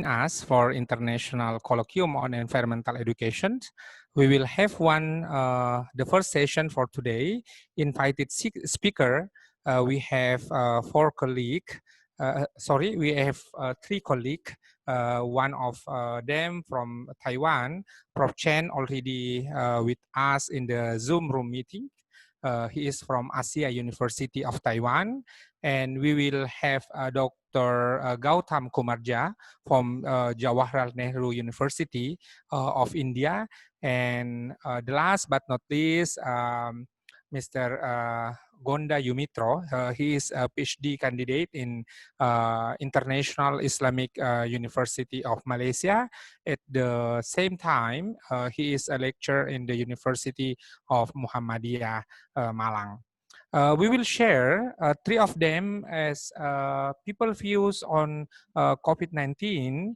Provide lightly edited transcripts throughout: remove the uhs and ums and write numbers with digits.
us for International Colloquium on Environmental Education. We will have the first session for today. Invited speaker, we have we have three colleagues. One of them from Taiwan, Prof. Chen, already with us in the Zoom room meeting. He is from ICEE University of Taiwan. And we will have Dr. Gautam Kumarja from Jawaharlal Nehru University of India. And the last but not least, Mr. Gonda Yumitro. He is a PhD candidate in International Islamic University of Malaysia. At the same time, he is a lecturer in the University of Muhammadiyah, Malang. We will share three of them as people views on COVID-19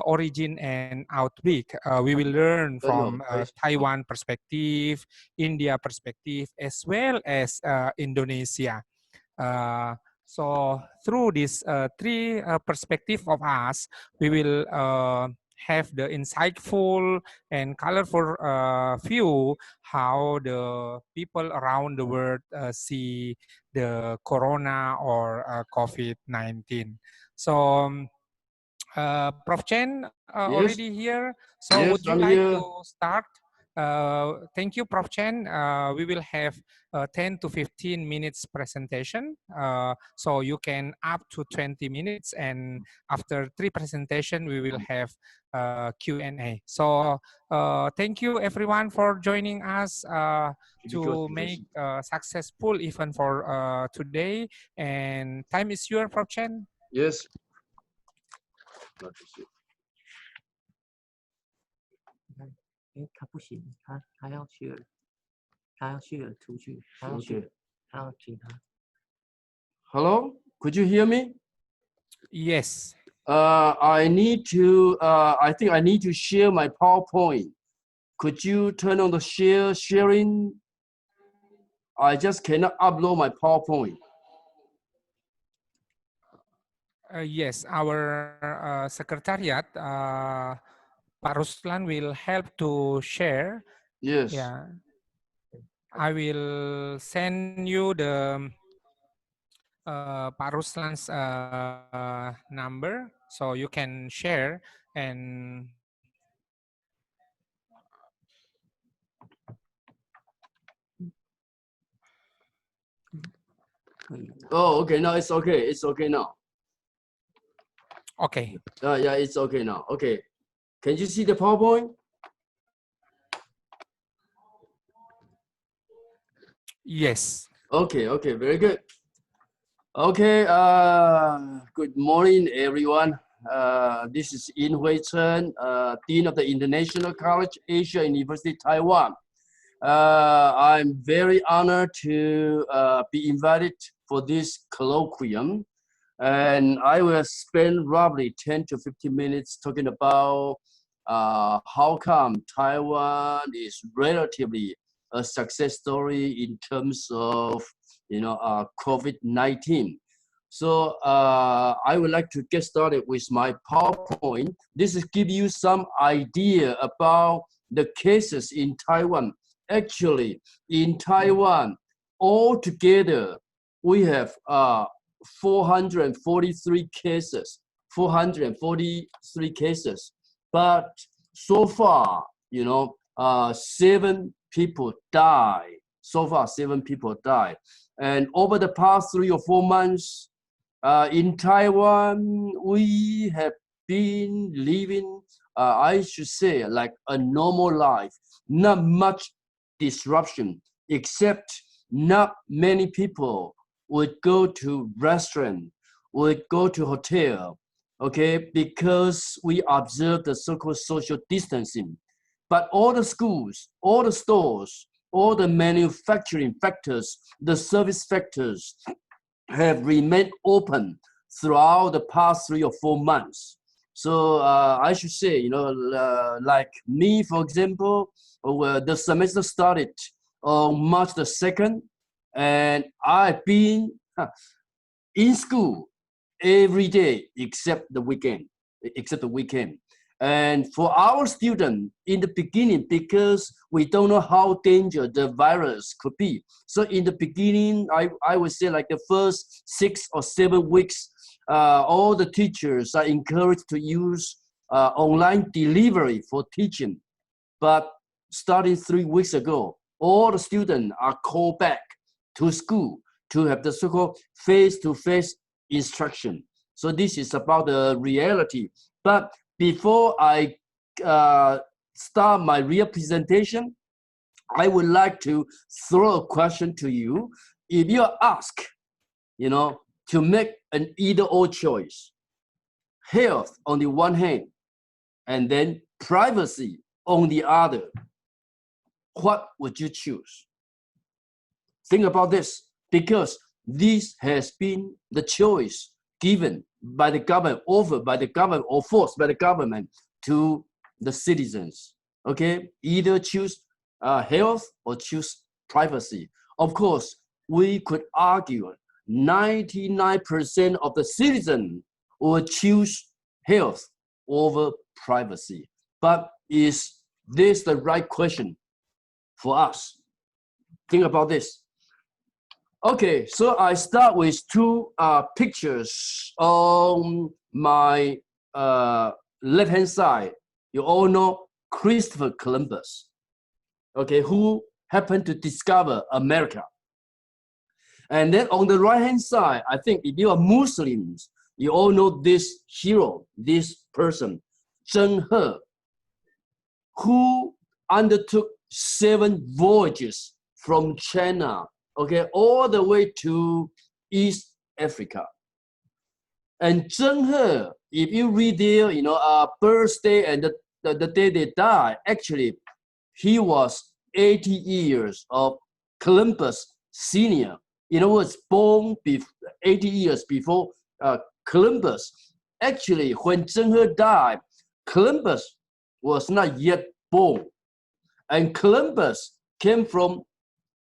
origin and outbreak. We will learn from Taiwan perspective, India perspective, as well as Indonesia. So through this three perspective of us, we will have the insightful and colorful view how the people around the world see the corona or COVID-19. So Prof. Chen Yes. already here. So yes, would you I'm like here. to start? Thank you, Prof. Chen. We will have 10 to 15 minutes presentation. So you can up to 20 minutes. And after three presentation, we will have Q&A. So thank you everyone for joining us to make successful event for today. And time is yours, Prof. Chen. Yes. Hello, could you hear me? Yes. I think I need to share my PowerPoint. Could you turn on the sharing? I just cannot upload my PowerPoint. Yes, our secretariat, Pak Ruslan will help to share. Yes. Yeah, I will send you the Pak Ruslan's number, so you can share and. Oh, okay. Now it's okay. It's okay now. Okay. Yeah, it's okay now. Okay. Can you see the PowerPoint? Yes. Okay, very good. Okay, good morning, everyone. This is In Hui Chen, Dean of the International College, Asia University, Taiwan. I'm very honored to be invited for this colloquium. And I will spend roughly 10 to 15 minutes talking about how come Taiwan is relatively a success story in terms of COVID-19. So I would like to get started with my PowerPoint. This is give you some idea about the cases in Taiwan. Actually, in Taiwan, altogether, we have 443 cases, but so far, 7 people died. So far, 7 people died. And over the past 3 or 4 months, in Taiwan, we have been living, I should say, like a normal life. Not much disruption, except not many people would go to restaurant, would go to hotel, okay, because we observe the so-called social distancing. But all the schools, all the stores, all the manufacturing factors, the service factors have remained open throughout the past 3 or 4 months. So I should say, like me, for example, the semester started on March the 2nd, and I've been in school every day except the weekend. except the weekend. And for our student in the beginning, because we don't know how dangerous the virus could be. So in the beginning, I would say like the first 6 or 7 weeks, all the teachers are encouraged to use online delivery for teaching. But starting 3 weeks ago, all the students are called back to school to have the so-called face-to-face instruction. So this is about the reality. But before I start my real presentation, I would like to throw a question to you. If you are asked, to make an either-or choice, health on the one hand, and then privacy on the other, what would you choose? Think about this, because this has been the choice given by the government, offered by the government, or forced by the government to the citizens. Okay, either choose health or choose privacy. Of course, we could argue 99% of the citizens will choose health over privacy. But is this the right question for us? Think about this. Okay, so I start with 2 pictures on my left-hand side. You all know Christopher Columbus, okay, who happened to discover America. And then on the right-hand side, I think if you are Muslims, you all know this hero, this person, Zheng He, who undertook 7 voyages from China, okay, all the way to East Africa. And Zheng He, if you read their, birthday and the day they died, actually, he was 80 years of Columbus senior. In other words, born 80 years before Columbus. Actually, when Zheng He died, Columbus was not yet born. And Columbus came from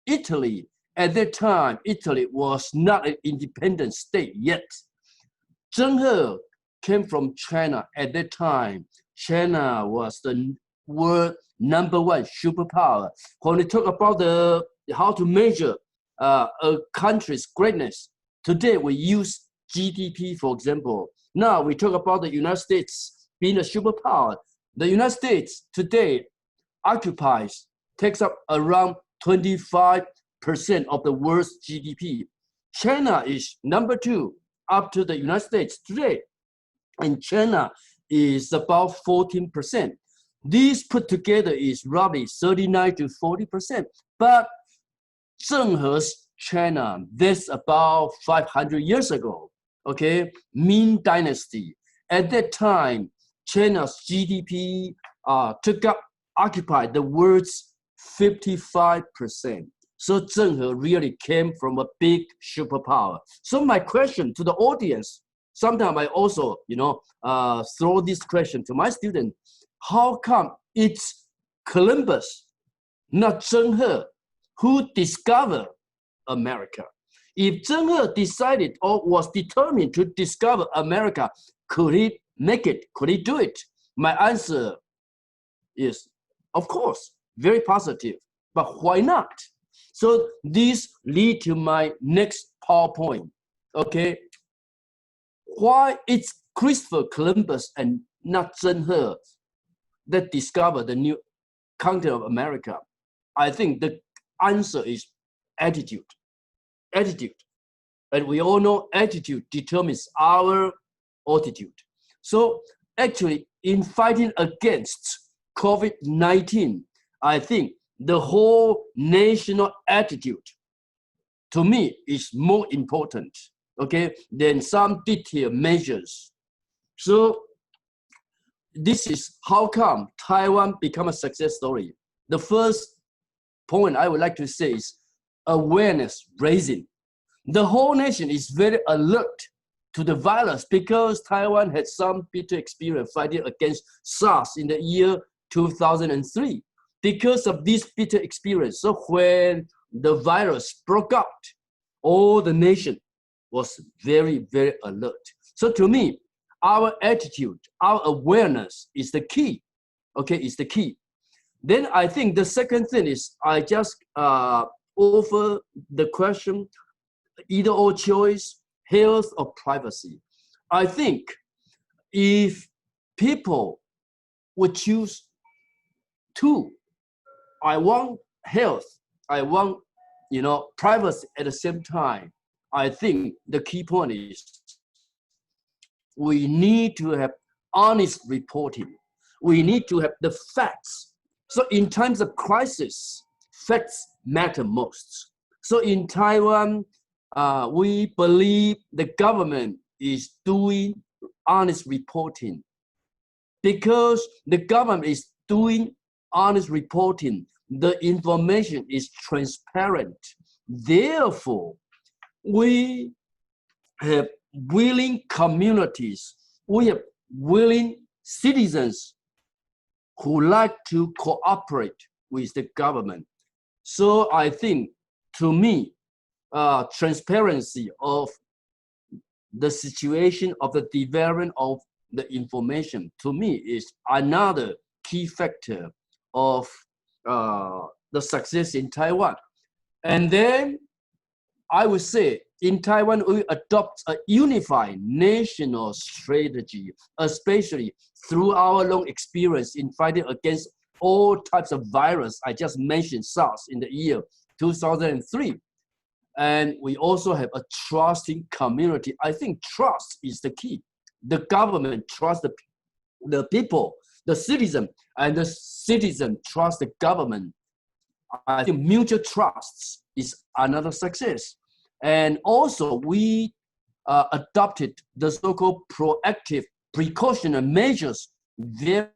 Italy. At that time, Italy was not an independent state yet. Zheng He came from China. At that time, China was the world #1 superpower. When we talk about how to measure a country's greatness, today we use GDP, for example. Now we talk about the United States being a superpower. The United States today takes up around 25% of the world's GDP. China is #2 after the United States today, and China is about 14%. These put together is roughly 39 to 40%. But Zheng He's China, that's about 500 years ago, okay, Ming Dynasty. At that time, China's GDP occupied the world's 55%. So Zheng He really came from a big superpower. So my question to the audience, sometimes I also, throw this question to my students: how come it's Columbus, not Zheng He, who discovered America? If Zheng He decided or was determined to discover America, could he make it? Could he do it? My answer is, of course, very positive. But why not? So this leads to my next PowerPoint. Okay, why it's Christopher Columbus and not Zheng He that discovered the new continent of America? I think the answer is attitude. Attitude. And we all know attitude determines our altitude. So actually, in fighting against COVID-19, I think the whole national attitude, to me, is more important, okay, than some detailed measures. So this is how come Taiwan become a success story. The first point I would like to say is awareness raising. The whole nation is very alert to the virus because Taiwan had some bitter experience fighting against SARS in the year 2003. Because of this bitter experience, so when the virus broke out, all the nation was very, very alert. So to me, our attitude, our awareness is the key. Okay, is the key. Then I think the second thing is I just offer the question, either or choice, health or privacy. I think if people would choose two, I want health, I want, you know, privacy at the same time, I think the key point is we need to have honest reporting. We need to have the facts. So in times of crisis, facts matter most. So in Taiwan, we believe the government is doing honest reporting. Because the government is doing honest reporting, the information is transparent. Therefore, we have willing communities, we have willing citizens who like to cooperate with the government. So I think, to me, transparency of the situation of the development of the information, to me, is another key factor of the success in Taiwan. And then I would say in Taiwan, we adopt a unified national strategy, especially through our long experience in fighting against all types of virus. I just mentioned SARS in the year 2003. And we also have a trusting community. I think trust is the key. The government trusts the people, the citizen, and the citizen trust the government. I think mutual trust is another success. And also we adopted the so-called proactive precautionary measures very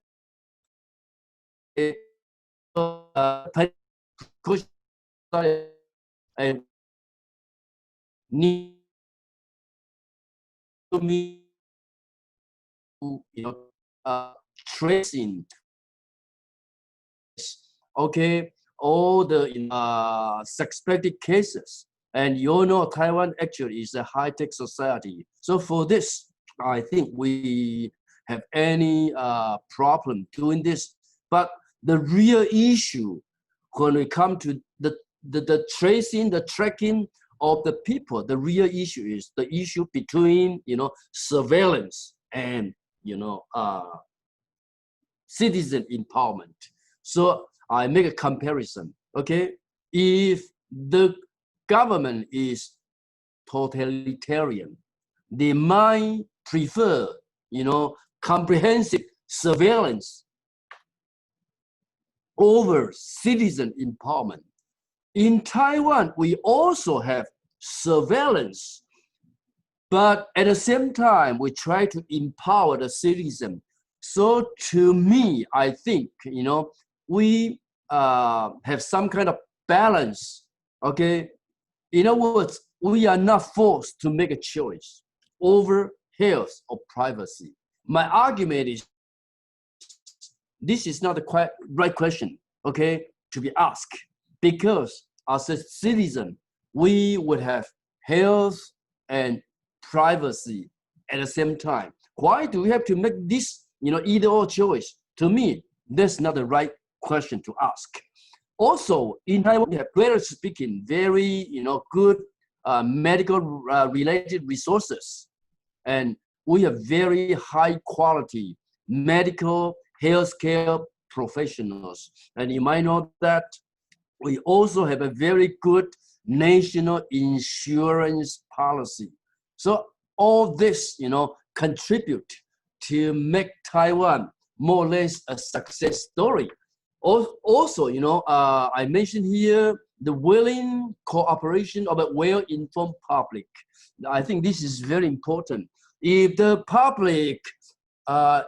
and need to me, you know, tracing, okay, all the suspected cases. And you know, Taiwan actually is a high-tech society. So for this, I think we have any problem doing this. But the real issue when we come to the tracing, the tracking of the people, the real issue is the issue between, you know, surveillance and, you know, citizen empowerment. So I make a comparison, okay? If the government is totalitarian, they might prefer, you know, comprehensive surveillance over citizen empowerment. In Taiwan, we also have surveillance, but at the same time, we try to empower the citizen. So to me, I think, you know, we have some kind of balance, okay? In other words, we are not forced to make a choice over health or privacy. My argument is, this is not the right question, okay, to be asked. Because as a citizen, we would have health and privacy at the same time. Why do we have to make this, you know, either or choice? To me, that's not the right question to ask. Also, in Taiwan, we have, relatively speaking, very, you know, good medical related resources, and we have very high quality medical healthcare professionals. And you might know that we also have a very good national insurance policy. So all this, you know, contribute to make Taiwan more or less a success story. Also, you know, I mentioned here the willing cooperation of a well-informed public. I think this is very important. If the public are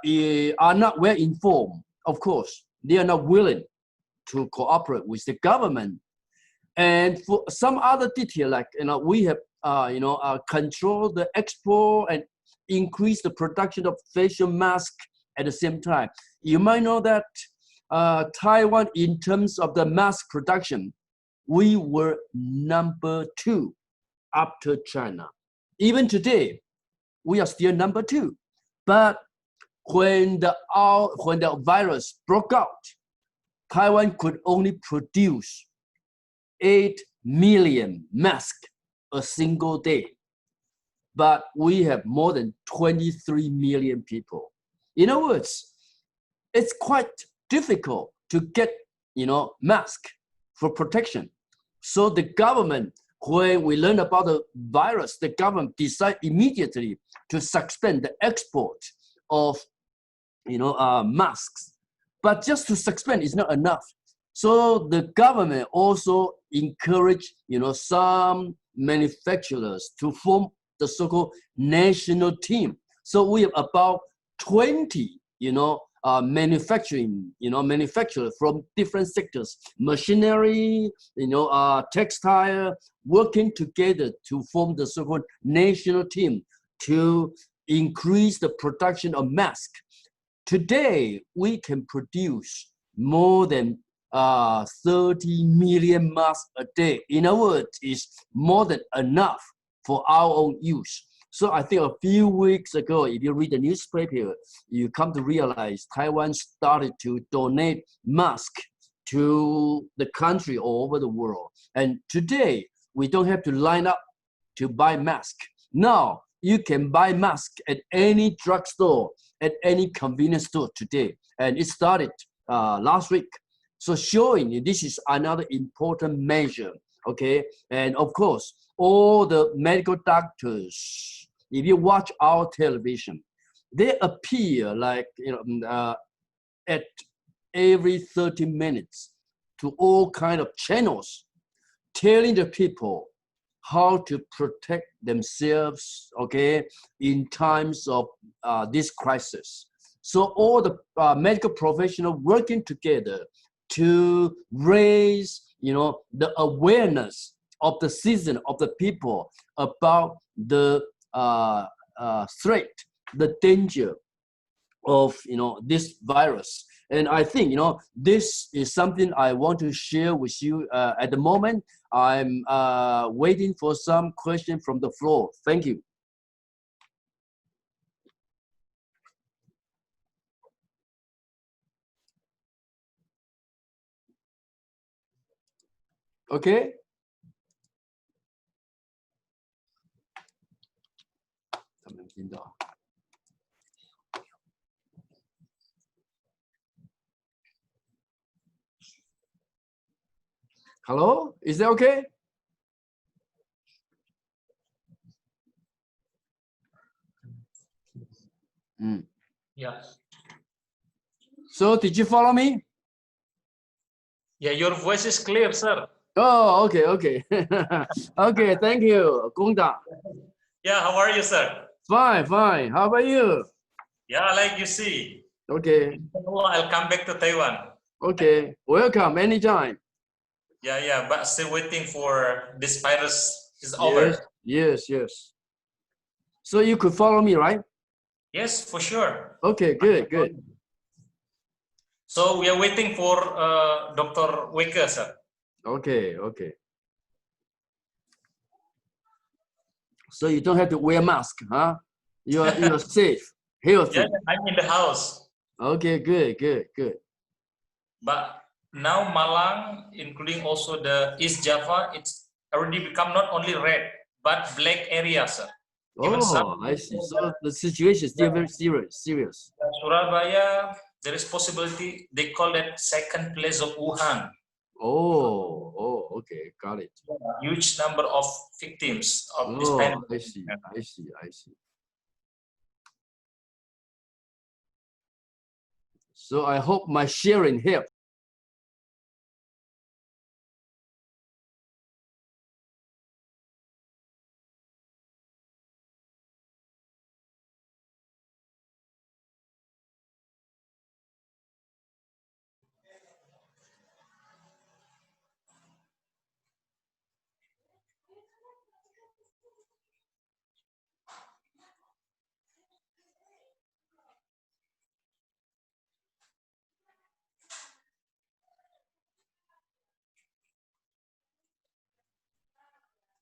not well-informed, of course, they are not willing to cooperate with the government. And for some other detail, like, you know, we have, control the export and increase the production of facial masks at the same time. You might know that Taiwan, in terms of the mask production, we were number 2 after China. Even today, we are still number 2. But when the virus broke out, Taiwan could only produce 8 million masks a single day. But we have more than 23 million people. In other words, it's quite difficult to get, mask for protection. So the government, when we learn about the virus, the government decided immediately to suspend the export of, masks. But just to suspend is not enough. So the government also encouraged, some manufacturers to form the so-called national team. So we have about 20, manufacturers from different sectors, machinery, textile, working together to form the so-called national team to increase the production of masks. Today, we can produce more than 30 million masks a day. In other words, it's more than enough for our own use. So I think a few weeks ago, if you read the newspaper, you come to realize Taiwan started to donate masks to the country all over the world. And today, we don't have to line up to buy masks. Now, you can buy masks at any drugstore, at any convenience store today. And it started last week. So showing this is another important measure, okay? And of course, all the medical doctors, if you watch our television, they appear like, at every 30 minutes to all kind of channels, telling the people how to protect themselves, okay, in times of this crisis. So all the medical professionals working together to raise, the awareness of the citizen, of the people about the threat, the danger of, this virus. And I think, this is something I want to share with you at the moment. I'm waiting for some question from the floor. Thank you. Okay. Hello, is that okay? Yeah. So did you follow me? Yeah, your voice is clear, sir. Oh, okay, okay. Okay, thank you, Gongda. Yeah, how are you, sir? Fine, fine. How about you? Yeah, like you see. Okay. I'll come back to Taiwan. Okay, welcome anytime. Yeah, but still waiting for this virus is Yes, over. yes, yes. So you could follow me, right? Yes, for sure. Okay, good, good. So we are waiting for Dr. Weke, sir. Okay, okay. So you don't have to wear mask, huh? You're safe, healthy. Yeah, I'm in the house. Okay, good, good, good. But now Malang, including also the East Java, it's already become not only red, but black area, sir. Even Oh, I see. So the situation is still very serious. Surabaya, there is possibility, they call it second place of Wuhan. Oh, okay, got it. Huge number of victims of this Oh, pandemic. I see. So I hope my sharing helped.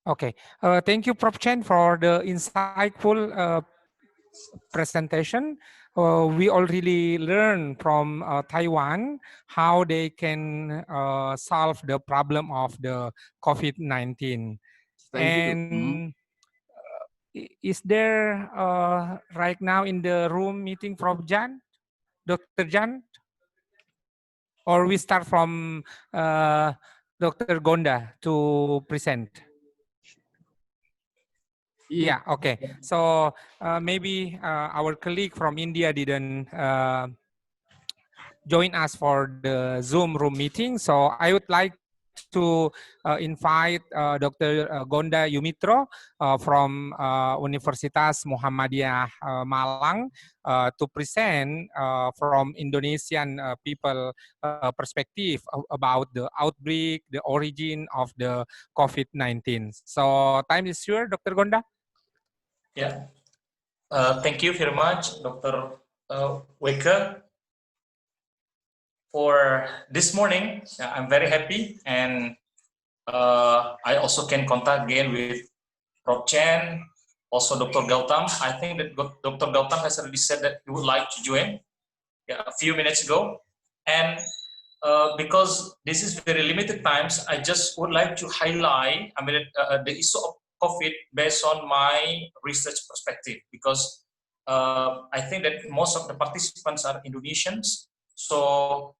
Okay, thank you, Prof. Chen, for the insightful presentation, we already learned from Taiwan how they can solve the problem of the COVID-19. Thank you. And is there right now in the room meeting from Jan, Dr. Jan? Or we start from Dr. Gonda to present? Yeah, okay. So maybe our colleague from India didn't join us for the Zoom room meeting. So I would like to invite Dr. Gonda Yumitro from Universitas Muhammadiyah Malang to present from Indonesian people perspective about the outbreak, the origin of the COVID-19. So time is yours, Dr. Gonda. Yeah. Thank you very much, Dr. Weke. For this morning, I'm very happy, and I also can contact again with Prof. Chen, also Dr. Gautam. I think that Dr. Gautam has already said that he would like to join a few minutes ago. And because this is very limited times, I just would like to highlight, the issue of COVID based on my research perspective, because I think that most of the participants are Indonesians. So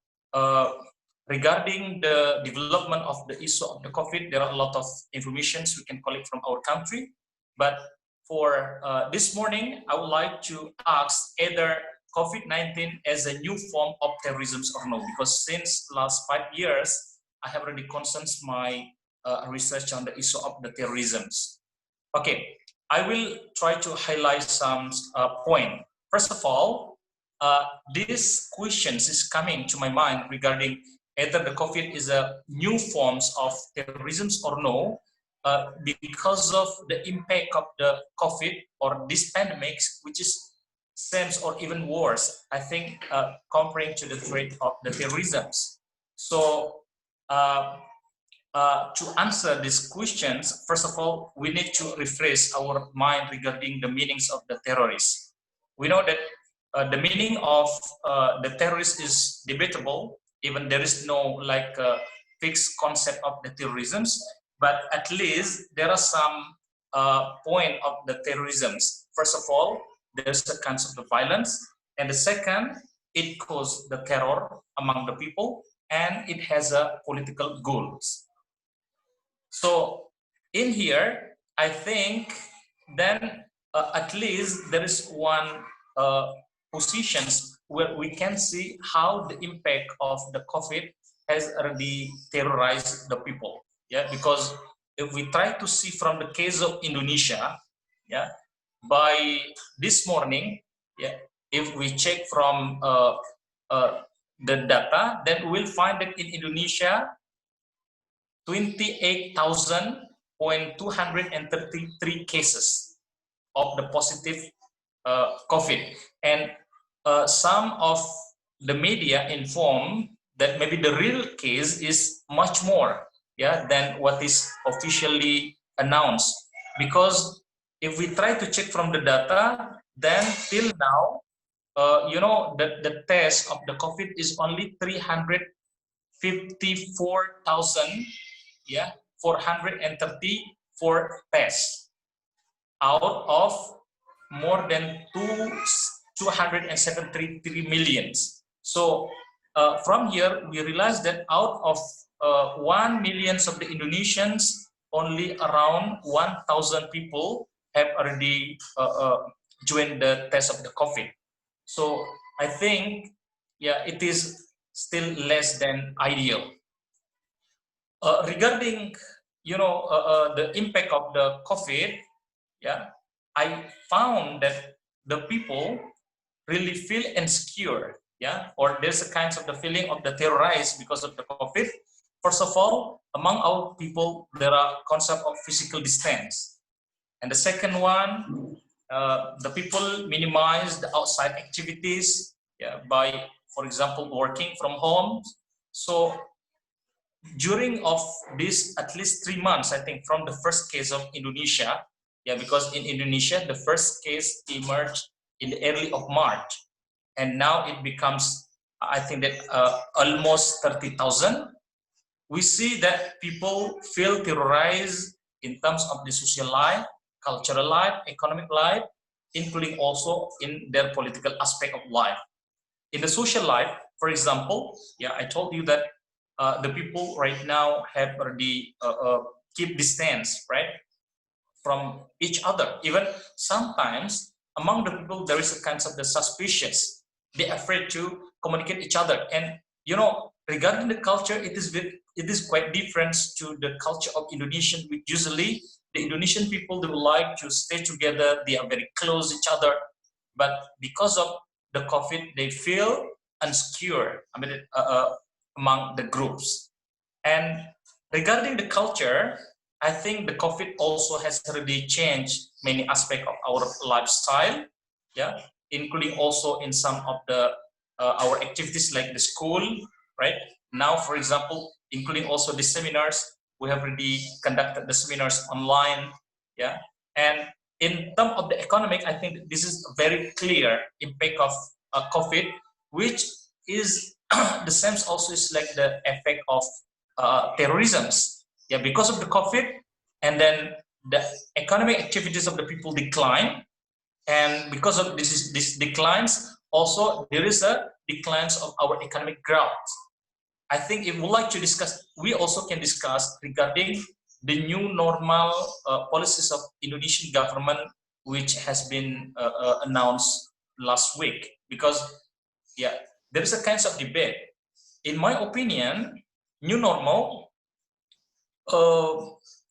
regarding the development of the issue of the COVID, there are a lot of informations we can collect from our country. But for this morning, I would like to ask either COVID-19 as a new form of terrorism or no, because since last 5 years, I have already concentrated my research on the issue of the terrorisms. Okay, I will try to highlight some point. First of all, these questions is coming to my mind regarding either the COVID is a new forms of terrorism or no, because of the impact of the COVID or this pandemics, which is same or even worse, I think, comparing to the threat of the terrorisms. So to answer these questions, first of all, we need to refresh our mind regarding the meanings of the terrorists. We know that the meaning of the terrorist is debatable, even there is no like fixed concept of the terrorisms, but at least there are some point of the terrorisms. First of all, there's the concept of violence, and the second, it causes the terror among the people, and it has a political goals. So in here, I think then at least there is one positions where we can see how the impact of the COVID has already terrorized the people. Yeah, because if we try to see from the case of Indonesia, yeah, by this morning, yeah, if we check from the data, then we'll find that in Indonesia, 28,233 cases of the positive COVID. And some of the media inform that maybe the real case is much more, yeah, than what is officially announced. Because if we try to check from the data, then till now, the test of the COVID is only 354,000, yeah, 434 tests out of more than 273 millions. So from here, we realize that out of 1 million of the Indonesians, only around 1,000 people have already joined the test of the COVID. So I think, yeah, it is still less than ideal. Regarding, the impact of the COVID, yeah, I found that the people really feel insecure, yeah, or there's a kind of the feeling of the terrorized because of the COVID. First of all, among our people, there are concept of physical distance. And the second one, the people minimize the outside activities, yeah, by, for example, working from home. So during of this at least 3 months, I think, from the first case of Indonesia, yeah, because in Indonesia, the first case emerged in the early of March, and now it becomes, I think that almost 30,000. We see that people feel terrorized in terms of the social life, cultural life, economic life, including also in their political aspect of life. In the social life, for example, yeah, I told you that the people right now have already keep distance, right, from each other. Even sometimes among the people there is a kind of the suspicious. They're afraid to communicate each other. And you know, regarding the culture, it is quite different to the culture of Indonesian. Which usually the Indonesian people, they like to stay together. They are very close each other. But because of the COVID, they feel insecure. I mean, among the groups. And regarding the culture, I think the COVID also has already changed many aspects of our lifestyle, yeah, including also in some of the our activities like the school, right? Now, for example, including also the seminars, we have already conducted the seminars online, yeah. And in terms of the economic, I think this is a very clear impact of COVID, which is the same also is like the effect of terrorisms, yeah, because of the COVID, and then the economic activities of the people decline, and because of this declines, also there is a declines of our economic growth. I think if we like to discuss, we also can discuss regarding the new normal policies of Indonesian government, which has been announced last week, because yeah, there is a kind of debate. In my opinion, new normal,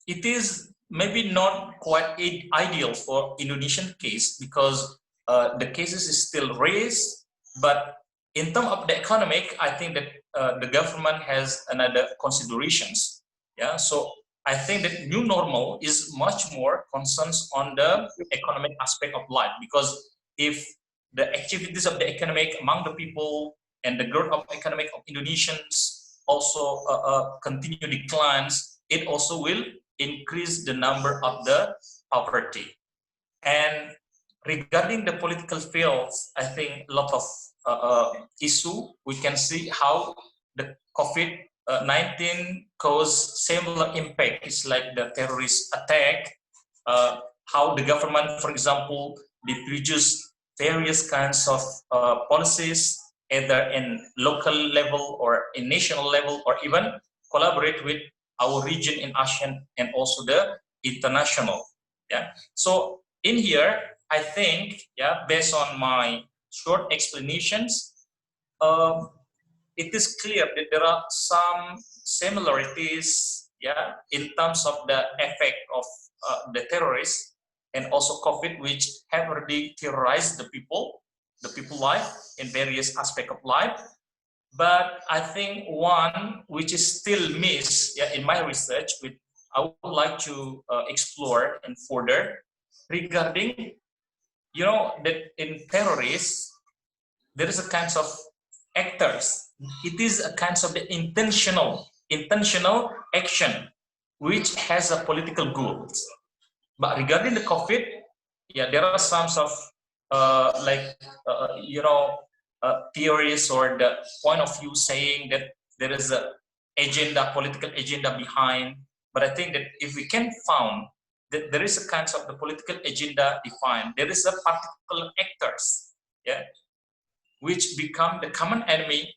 it is maybe not quite ideal for Indonesian case, because the cases is still raised. But in terms of the economic, I think that the government has another considerations. Yeah, so I think that new normal is much more concerns on the economic aspect of life, because if the activities of the economic among the people and the growth of economic of Indonesians also continue declines, it also will increase the number of the poverty. And regarding the political fields, I think a lot of issue, we can see how the COVID-19 caused similar impact. It's like the terrorist attack, how the government, for example, they produce various kinds of policies, either in local level or in national level, or even collaborate with our region in ASEAN and also the international. Yeah. So in here, I think, yeah, based on my short explanations, it is clear that there are some similarities, yeah, in terms of the effect of the terrorists and also COVID, which have already terrorized the people life in various aspects of life. But I think one which is still missed, yeah, in my research, which I would like to explore and further, regarding, you know, that in terrorists there is a kind of actors. It is a kind of the intentional action which has a political goals. But regarding the COVID, yeah, there are some of you know, theories or the point of view saying that there is a agenda, political agenda behind. But I think that if we can found that there is a kind of the political agenda defined, there is a particular actors, yeah, which become the common enemy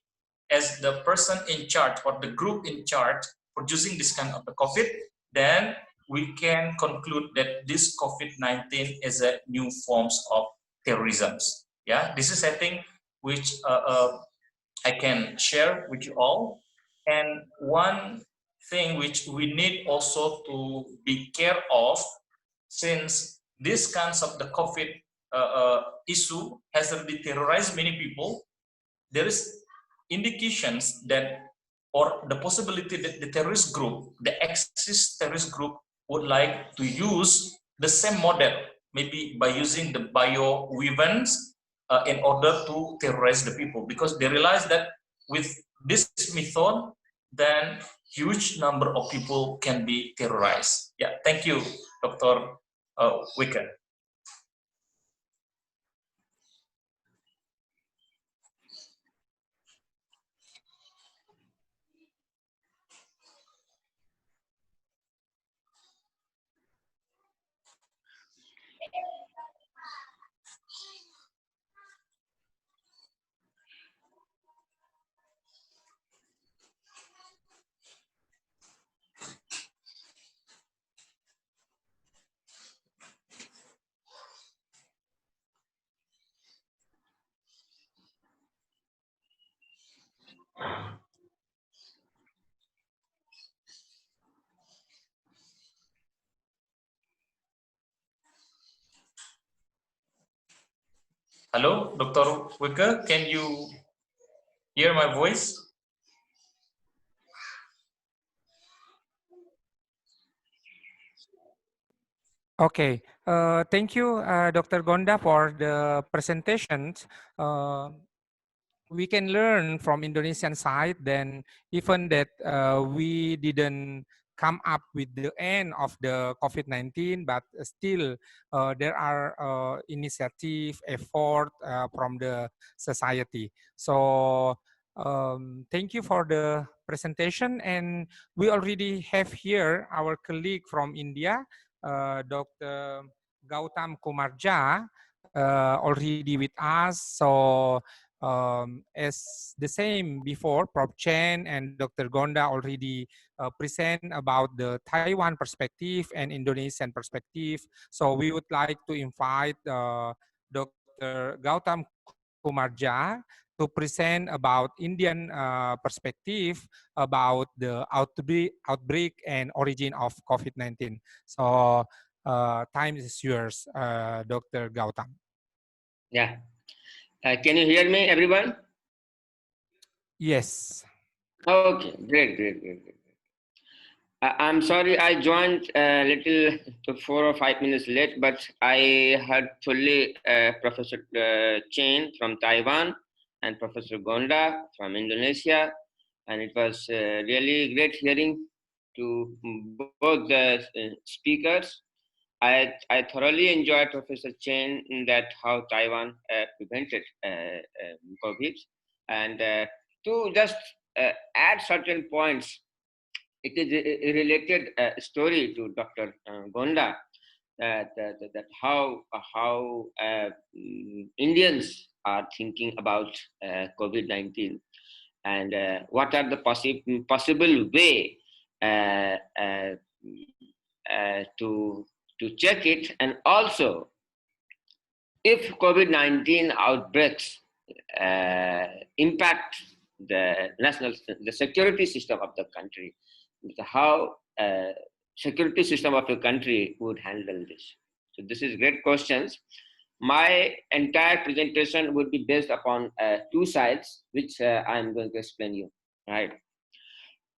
as the person in charge or the group in charge producing this kind of the COVID, then we can conclude that this COVID-19 is a new forms of terrorism. Yeah, this is, I think, which I can share with you all. And one thing which we need also to be care of, since this kinds of the COVID issue has already terrorized many people, there is indications that, or the possibility that the terrorist group, the axis terrorist group, would like to use the same model, maybe by using the bio weapons in order to terrorize the people, because they realize that with this method, then huge number of people can be terrorized. Yeah, thank you, Dr. Wicker. Hello, Dr. Wicker, can you hear my voice? Okay, thank you, Dr. Gonda, for the presentations. We can learn from Indonesian side then even that we didn't come up with the end of the COVID-19, but still there are initiative, effort from the society. So thank you for the presentation, and we already have here our colleague from India, Dr. Gautam Kumarja, already with us. So as the same before, Prof. Chen and Dr. Gonda already present about the Taiwan perspective and Indonesian perspective. So we would like to invite Dr. Gautam Kumarja to present about Indian perspective about the outbreak and origin of COVID-19. So time is yours, Dr. Gautam. Yeah. Can you hear me, everyone? Yes. Okay, great. I'm sorry I joined a little 4 or 5 minutes late, but I heard fully Professor Chen from Taiwan and Professor Gonda from Indonesia, and it was really great hearing to both the speakers. I thoroughly enjoyed Professor Chen in that how Taiwan prevented COVID, and to just add certain points, it is a related story to Dr. Gonda that how Indians are thinking about COVID-19 and what are the possible way uh, uh, to check it, and also if COVID-19 outbreaks impact the security system of the country, how security system of the country would handle this. So this is great questions. My entire presentation would be based upon two sides, which I'm going to explain you. Right.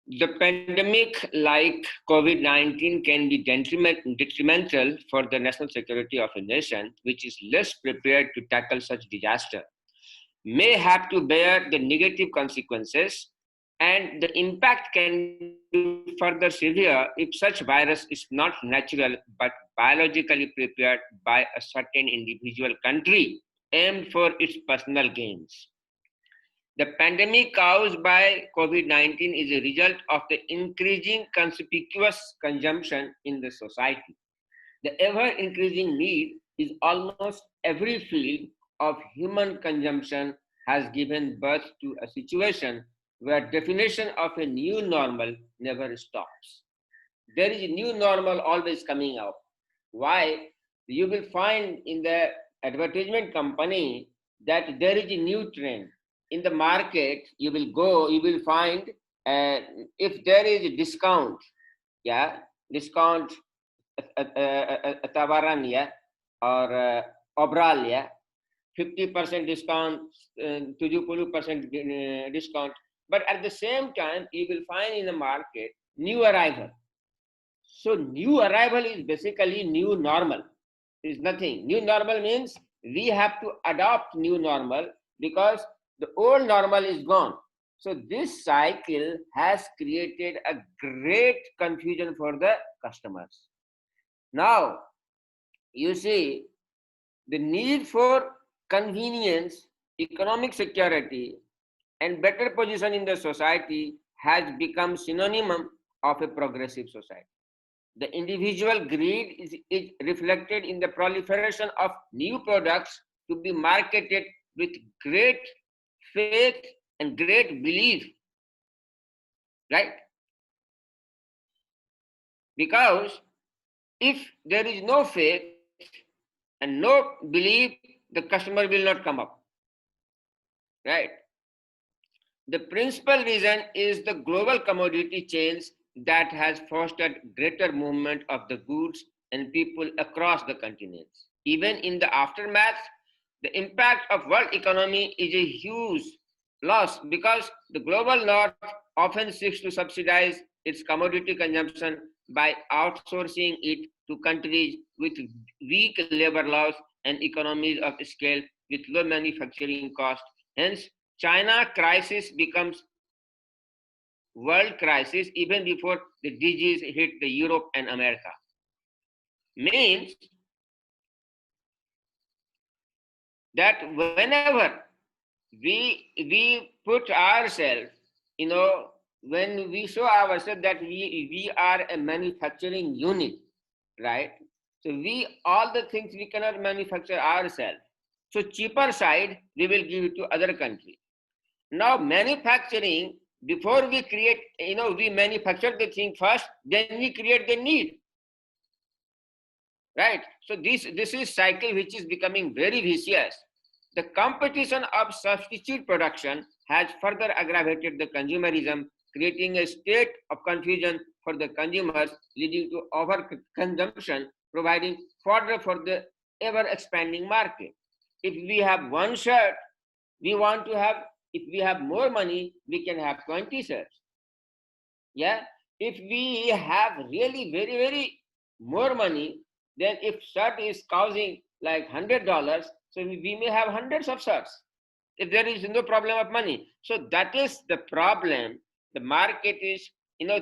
The pandemic like COVID-19 can be detrimental for the national security of a nation which is less prepared to tackle such disaster, may have to bear the negative consequences, and the impact can be further severe if such virus is not natural but biologically prepared by a certain individual country aimed for its personal gains. The pandemic caused by COVID-19 is a result of the increasing conspicuous consumption in the society. The ever-increasing need is almost every field of human consumption has given birth to a situation where definition of a new normal never stops. There is a new normal always coming up. Why? You will find in the advertisement company that there is a new trend. In the market, you will find if there is a discount, yeah, discount tawaran, yeah, or obral, yeah, 50% discount, 70% discount. But at the same time, you will find in the market new arrival. So new arrival is basically new normal. Is nothing. New normal means we have to adopt new normal because the old normal is gone. So this cycle has created a great confusion for the customers. Now, you see, the need for convenience, economic security, and better position in the society has become synonym of a progressive society. The individual greed is reflected in the proliferation of new products to be marketed with great faith and great belief, right? Because if there is no faith and no belief, the customer will not come up, right? The principal reason is the global commodity chains that has fostered greater movement of the goods and people across the continents. Even in the aftermath, the impact of world economy is a huge loss because the global north often seeks to subsidize its commodity consumption by outsourcing it to countries with weak labor laws and economies of scale with low manufacturing costs. Hence, China crisis becomes world crisis even before the disease hit the Europe and America. Means that whenever we put ourselves, when we show ourselves that we are a manufacturing unit, right? So we all the things we cannot manufacture ourselves. So cheaper side we will give it to other country. Now manufacturing, before we create, we manufacture the thing first, then we create the need. Right? So this is cycle which is becoming very vicious. The competition of substitute production has further aggravated the consumerism, creating a state of confusion for the consumers, leading to overconsumption, providing fodder for the ever-expanding market. If we have one shirt, we want to have, if we have more money, we can have 20 shirts. Yeah? If we have really very, very more money, then if shirt is costing like $100, so we may have hundreds of shirts if there is no problem of money. So that is the problem. The market is,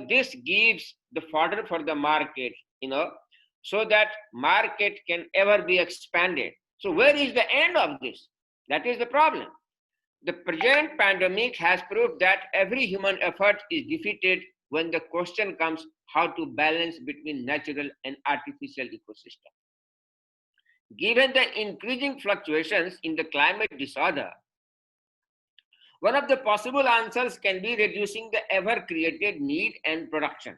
this gives the fodder for the market, so that market can ever be expanded. So where is the end of this? That is the problem. The present pandemic has proved that every human effort is defeated when the question comes how to balance between natural and artificial ecosystem. Given the increasing fluctuations in the climate disorder, one of the possible answers can be reducing the ever-created need and production,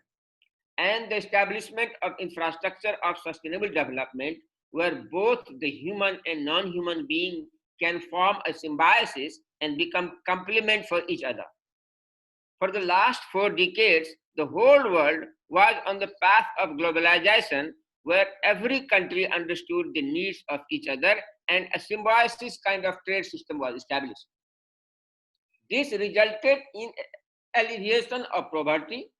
and the establishment of infrastructure of sustainable development where both the human and non-human being can form a symbiosis and become complement for each other. For the last 4 decades, the whole world was on the path of globalization where every country understood the needs of each other and a symbiosis kind of trade system was established. This resulted in alleviation of poverty,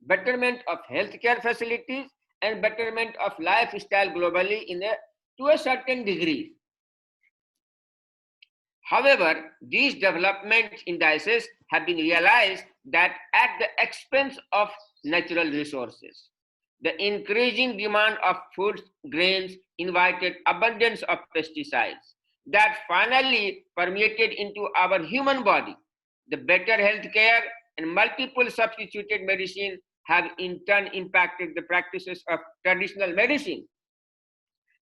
betterment of healthcare facilities, and betterment of lifestyle globally to a certain degree. However, these development indices have been realized that at the expense of natural resources. The increasing demand of food grains invited abundance of pesticides that finally permeated into our human body. The better healthcare and multiple substituted medicine have in turn impacted the practices of traditional medicine.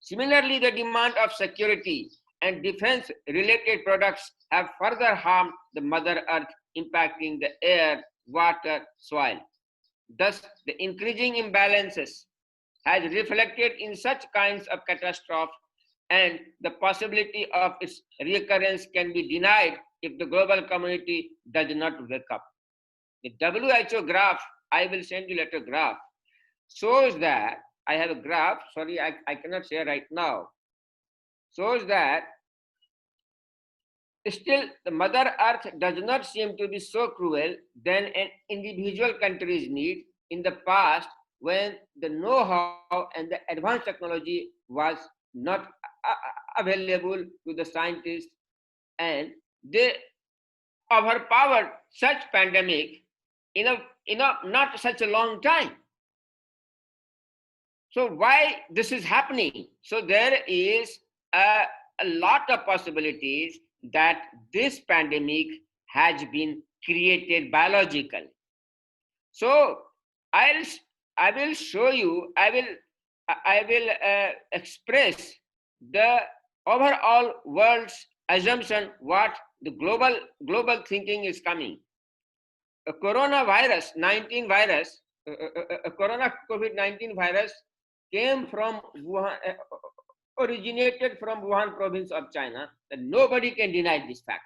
Similarly, the demand of security and defense-related products have further harmed the Mother Earth, impacting the air, water, soil. Thus, the increasing imbalances has reflected in such kinds of catastrophe, and the possibility of its recurrence can be denied if the global community does not wake up. The WHO graph, I will send you later graph, shows that, I have a graph, sorry, I cannot share right now, shows that still the Mother Earth does not seem to be so cruel than an individual countries need in the past when the know-how and the advanced technology was not available to the scientists, and they overpowered such pandemic in a not such a long time. So why this is happening? So there is a lot of possibilities that this pandemic has been created biologically. So I will show you, I will express the overall world's assumption what the global thinking is coming. A coronavirus 19 virus, a corona COVID-19 virus came from Wuhan, originated from Wuhan province of China, and nobody can deny this fact.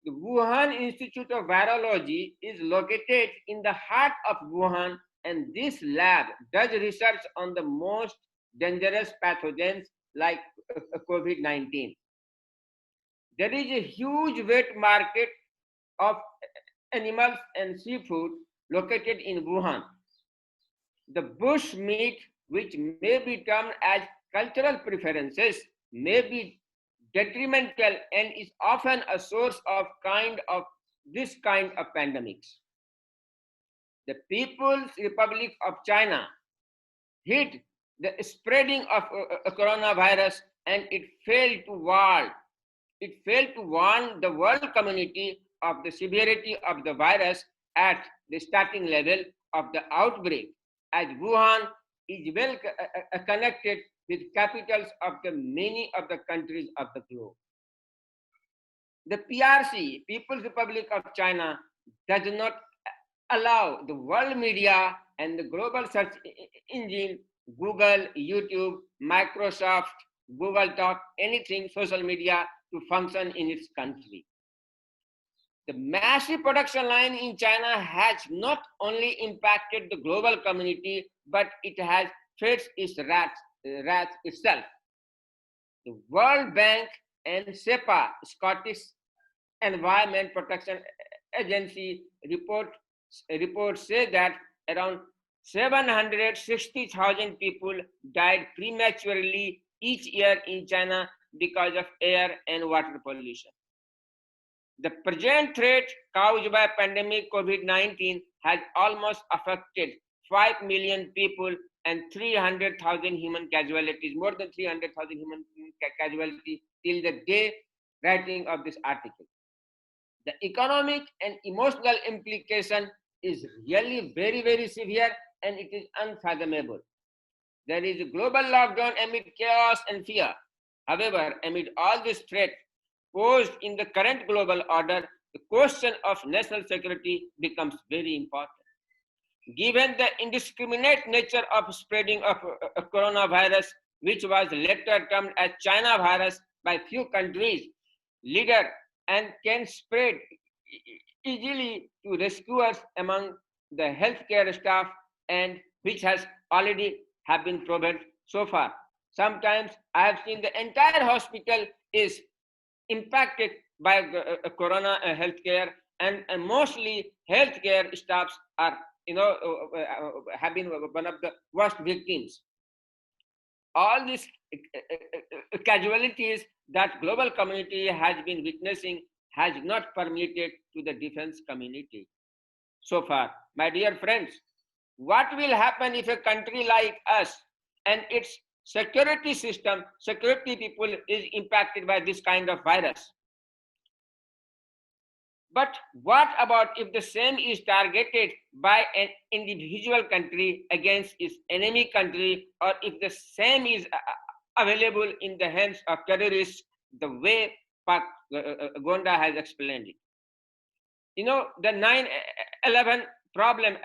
The Wuhan Institute of Virology is located in the heart of Wuhan, and this lab does research on the most dangerous pathogens like COVID-19. There is a huge wet market of animals and seafood located in Wuhan. The bush meat, which may be termed as cultural preferences, may be detrimental and is often a source of this kind of pandemics. The People's Republic of China hid the spreading of coronavirus, and it failed to warn the world community of the severity of the virus at the starting level of the outbreak, as Wuhan is well connected with capitals of the many of the countries of the globe. The PRC, People's Republic of China, does not allow the world media and the global search engine, Google, YouTube, Microsoft, Google Talk, anything, social media, to function in its country. The massive production line in China has not only impacted the global community, but it has faced its wrath itself. The World Bank and SEPA, Scottish Environment Protection Agency, reports say that around 760,000 people died prematurely each year in China because of air and water pollution. The present threat caused by pandemic COVID-19 has almost affected 5 million people and 300,000 human casualties, more than 300,000 human casualties till the day writing of this article. The economic and emotional implication is really very, very severe, and it is unfathomable. There is a global lockdown amid chaos and fear. However, amid all this threat posed in the current global order, the question of national security becomes very important. Given the indiscriminate nature of spreading of coronavirus, which was later termed as China virus by few countries, leader and can spread easily to rescuers among the healthcare staff, and which has already have been proven so far. Sometimes I have seen the entire hospital is impacted by corona healthcare, and mostly healthcare staffs are have been one of the worst victims. All these casualties that global community has been witnessing has not permitted to the defense community so far. My dear friends, what will happen if a country like us and its security system, security people is impacted by this kind of virus? But what about if the same is targeted by an individual country against its enemy country, or if the same is available in the hands of terrorists, the way Pak Gonda has explained it? You know, the 9/11 problem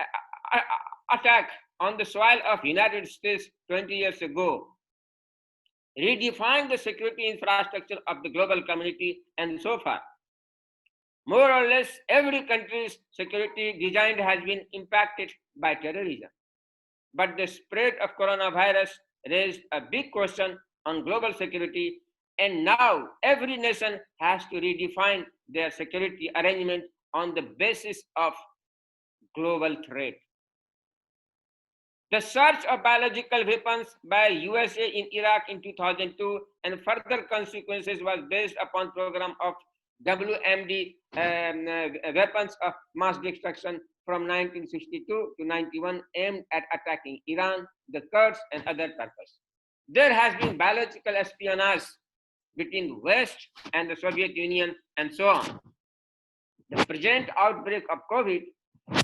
attack on the soil of United States 20 years ago redefined the security infrastructure of the global community, and so far, more or less every country's security design has been impacted by terrorism. But the spread of coronavirus raised a big question on global security, and now every nation has to redefine their security arrangement on the basis of global threat. The search of biological weapons by USA in Iraq in 2002 and further consequences was based upon program of WMD weapons of mass destruction from 1962 to 91 aimed at attacking Iran, the Kurds, and other purposes. There has been biological espionage between the West and the Soviet Union, and so on. The present outbreak of COVID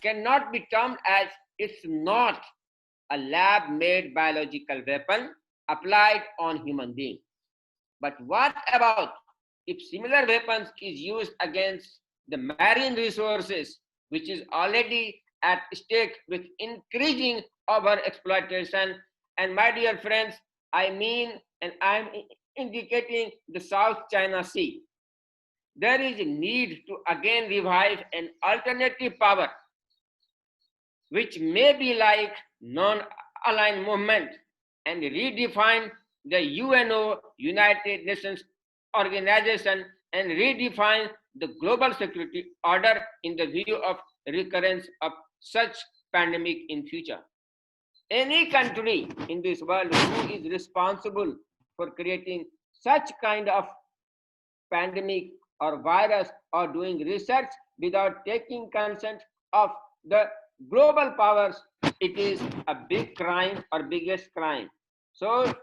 cannot be termed as it's not a lab-made biological weapon applied on human beings. But what about if similar weapons is used against the marine resources, which is already at stake with increasing overexploitation? And my dear friends, I mean, and I'm indicating the South China Sea. there is a need to again revive an alternative power, which may be like non-aligned movement, and redefine the UNO, United Nations Organization, and redefine the global security order in the view of recurrence of such pandemic in future. Any country in this world who is responsible for creating such kind of pandemic or virus or doing research without taking consent of the global powers, it is a big crime or biggest crime. So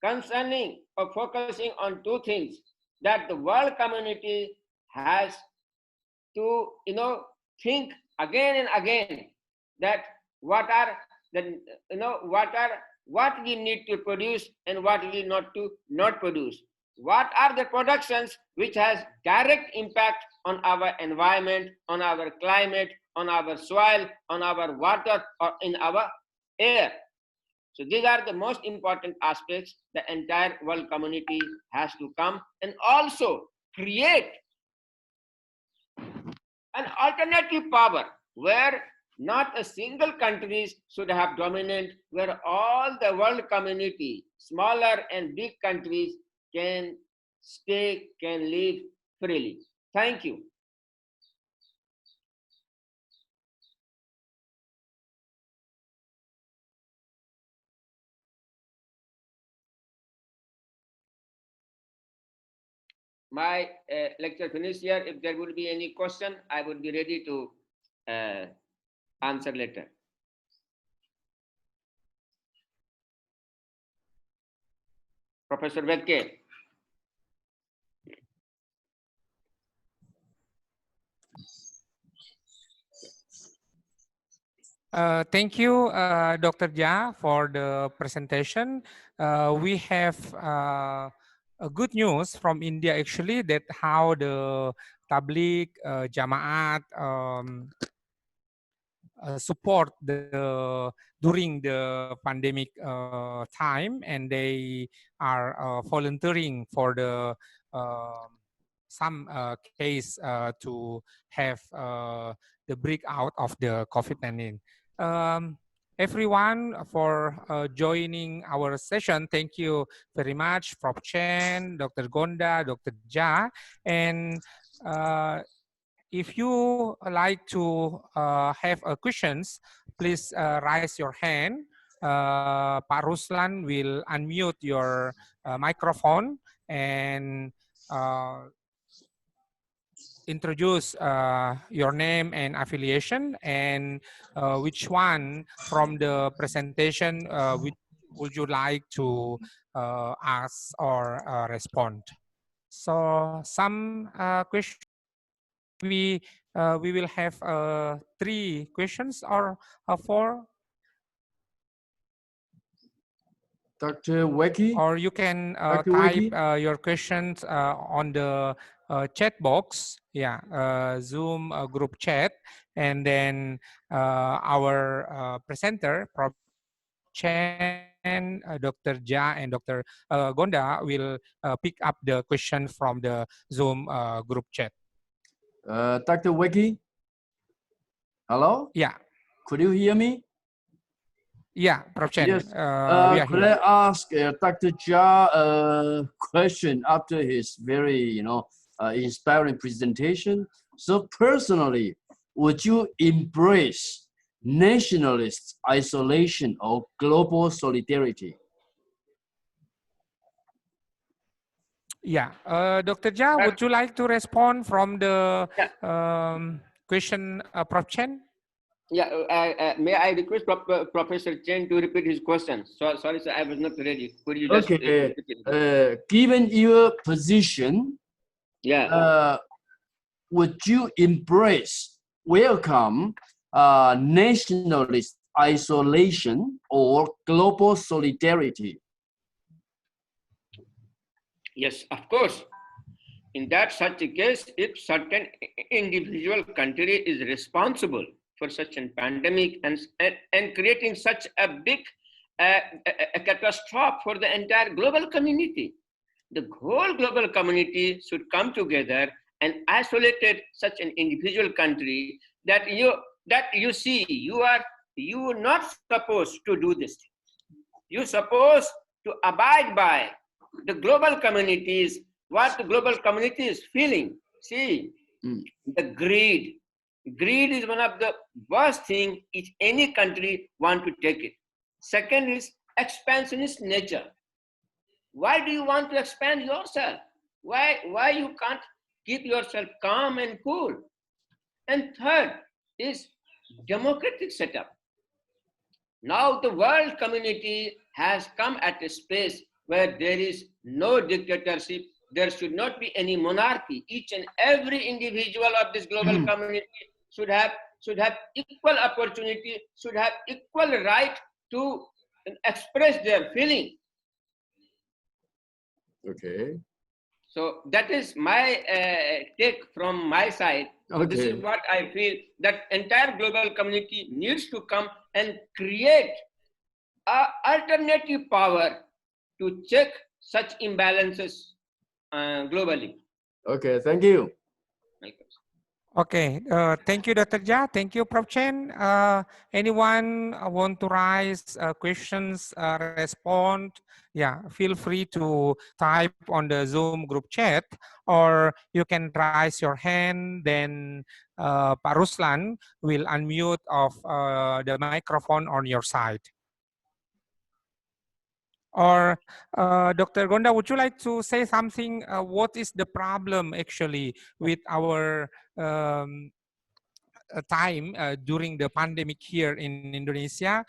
concerning or focusing on two things, that the world community has to think again and again that what are the what we need to produce and what we not produce. What are the productions which has direct impact on our environment, on our climate, on our soil, on our water, or in our air. So these are the most important aspects the entire world community has to come and also create an alternative power where not a single country should have dominant, where all the world community, smaller and big countries, can stay, can live freely. Thank you. My lecture finished here. If there would be any question, I would be ready to answer later. Professor Vedke. Thank you, Dr. Jha, for the presentation. We have a good news from India, actually, that how the Tabligh, Jamaat support during the pandemic time, and they are volunteering for the some case to have the breakout of the COVID-19. Everyone for joining our session. Thank you very much, Prof. Chen, Dr. Gonda, Dr. Jha. And if you like to have questions, please raise your hand. Pak Ruslan will unmute your microphone and introduce your name and affiliation, and which one from the presentation would you like to ask or respond. So some questions, we will have 3 questions or 4. Dr. Weki? Or you can type your questions on the chat box, Zoom group chat, and then our presenter, Prof. Chen, Dr. Jha, and Dr. Gonda will pick up the question from the Zoom group chat. Dr. Weki? Hello? Yeah. Could you hear me? Yeah, Prof. Chen. Yes. Could here. I ask Dr. Jha a question after his very, inspiring presentation? So personally, would you embrace nationalist isolation or global solidarity? Yeah, Dr. Jha, would you like to respond from the question, Prof. Chen? Yeah, may I request Professor Chen to repeat his question? Sorry, sir, I was not ready. Could you just okay. Given your position, would you embrace, welcome nationalist isolation or global solidarity? Yes, of course. In that such a case, if certain individual country is responsible for such a pandemic and creating such a big a catastrophe for the entire global community, the whole global community should come together and isolated such an individual country that you see you are not supposed to do this thing. You're supposed to abide by the global communities, what the global community is feeling. See, the greed. Greed is one of the worst thing if any country want to take it. Second is expansionist nature. Why do you want to expand yourself? Why you can't keep yourself calm and cool? And third is democratic setup. Now the world community has come at a space where there is no dictatorship. There should not be any monarchy. Each and every individual of this global community should have equal opportunity, should have equal right to express their feeling. Okay. So that is my take from my side. Okay. This is what I feel, that entire global community needs to come and create an alternative power to check such imbalances globally. Okay, thank you. Okay, thank you, Dr. Jha. Thank you, Prof. Chen. Anyone want to raise questions, respond? Yeah, feel free to type on the Zoom group chat, or you can raise your hand. Then Pak Ruslan will unmute of the microphone on your side. Or Dr. Gonda, would you like to say something? What is the problem actually with our time during the pandemic here in Indonesia?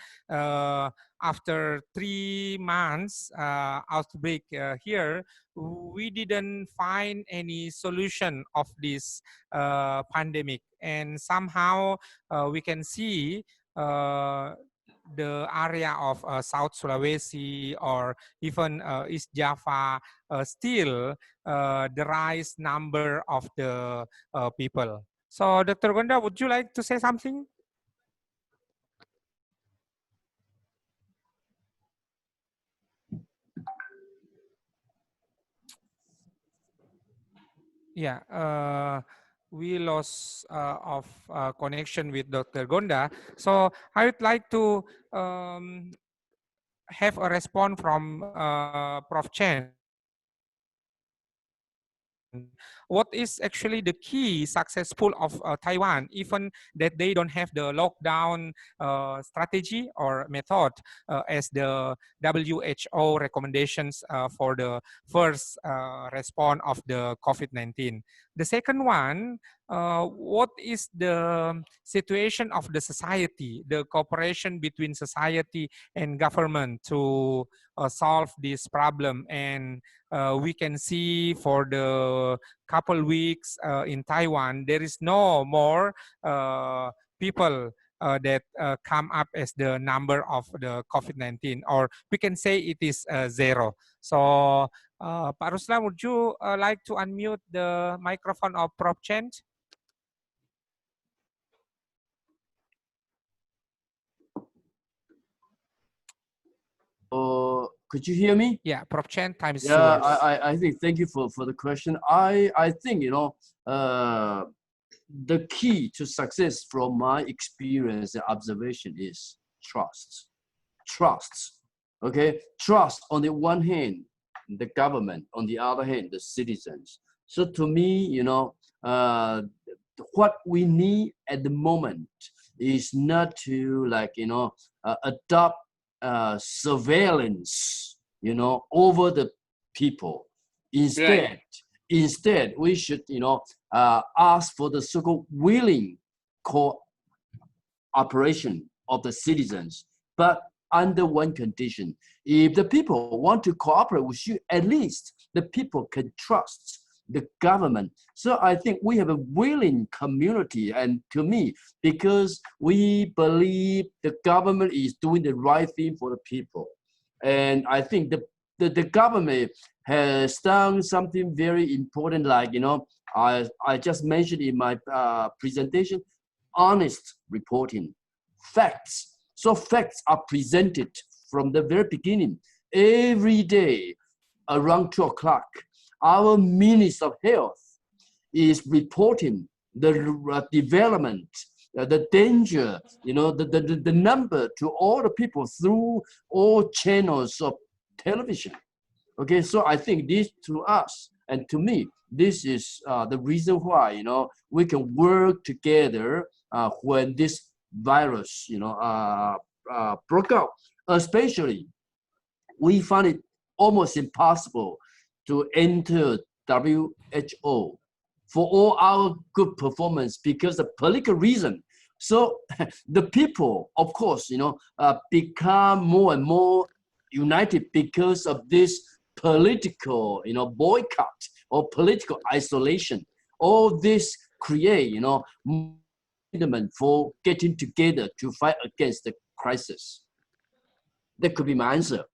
After 3 months outbreak here, we didn't find any solution of this pandemic, and somehow we can see the area of South Sulawesi or even East Java still the rise number of the people. So, Dr. Gonda, would you like to say something? Yeah, we lost of connection with Dr. Gonda. So I would like to have a response from Prof. Chen. What is actually the key successful of Taiwan, even that they don't have the lockdown strategy or method as the WHO recommendations for the first response of the COVID-19. The second one, what is the situation of the society, the cooperation between society and government to solve this problem? And we can see for the couple weeks in Taiwan, there is no more people that come up as the number of the COVID-19, or we can say it is zero. So Pak Ruslan, would you like to unmute the microphone of Prof. Chen? Could you hear me? Yeah, Prof. Chen, time is Yeah, yours. I think, thank you for the question. I think, you know, the key to success from my experience and observation is trust. Trust, okay? Trust on the one hand, the government, on the other hand, the citizens. So to me, you know, what we need at the moment is not to, like, you know, adopt surveillance, you know, over the people. Instead, we should, you know, ask for the so-called willing cooperation of the citizens, but under one condition: if the people want to cooperate with you, at least the people can trust the government. So I think we have a willing community, and to me, because we believe the government is doing the right thing for the people. And I think the government has done something very important, like, you know, I just mentioned in my presentation, honest reporting, facts. So facts are presented from the very beginning. Every day around 2 o'clock, our Minister of Health is reporting the development, the danger, the number to all the people through all channels of television. Okay, so I think this to us and to me, this is the reason why we can work together when this virus broke out. Especially, we found it almost impossible to enter WHO for all our good performance because of political reason. So the people, of course, become more and more united because of this political, boycott or political isolation. All this create, movement for getting together to fight against the crisis. That could be my answer.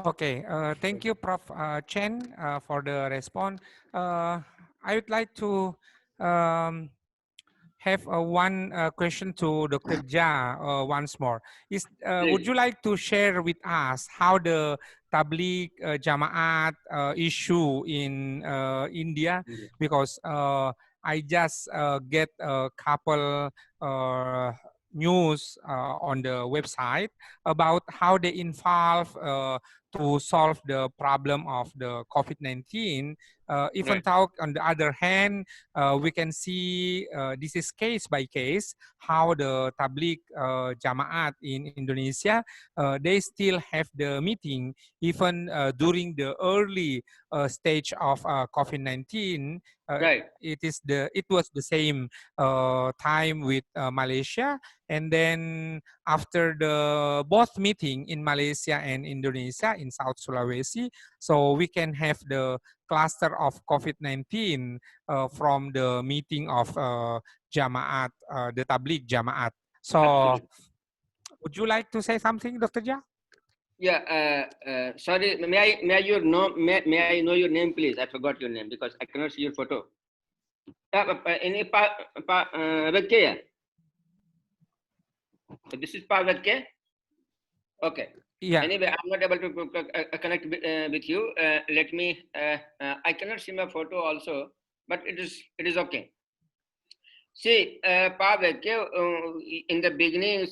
Okay, thank you, Prof. Chen, for the response. I would like to have one question to Dr. Jha once more. Would you like to share with us how the Tabligh Jamaat issue in India? Because I just get a couple news on the website about how they involve to solve the problem of the COVID-19. Even though on the other hand, we can see this is case by case how the Tabligh Jamaat in Indonesia, they still have the meeting even during the early stage of COVID-19. It was the same time with Malaysia, and then after the both meeting in Malaysia and Indonesia in South Sulawesi, so we can have the cluster of COVID-19 from the meeting of Jamaat, the Tabligh Jamaat. So, would you like to say something, Dr. Jha? Yeah, sorry, may I know your name, please? I forgot your name because I cannot see your photo. Ini Vekke ya? This is Vekke? Okay. Yeah. Anyway, I'm not able to connect with you. Let me. I cannot see my photo also, but it is okay. See, Vekke, in the beginning,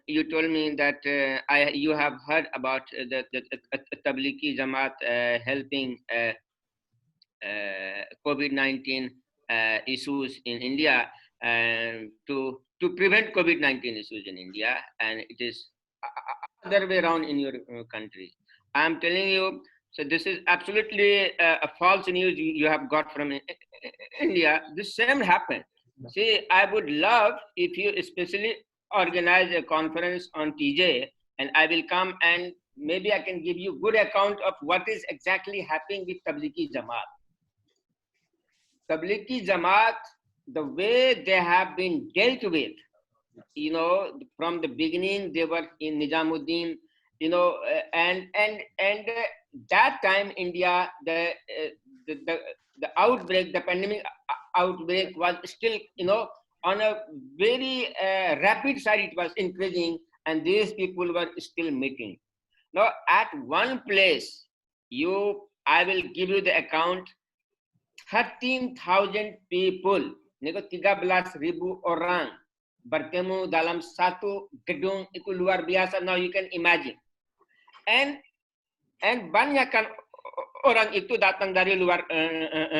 you told me that you have heard about the Tablighi Jamaat helping COVID-19 issues in India and to prevent COVID-19 issues in India, and it is other way around in your country. I'm telling you, so this is absolutely a false news you have got from India. The same happened. See, I would love if you especially organize a conference on TJ, and I will come and maybe I can give you good account of what is exactly happening with Tablighi Jamaat. Tablighi Jamaat, the way they have been dealt with, from the beginning they were in Nizamuddin, and that time India, the outbreak, the pandemic outbreak was still, on a very rapid side. It was increasing, and these people were still meeting. Now, at one place, I will give you the account. 13,000 people, 13,000 orang bertemu dalam satu gedung, itu luar biasa. Now you can imagine. And banyakkan orang itu datang dari luar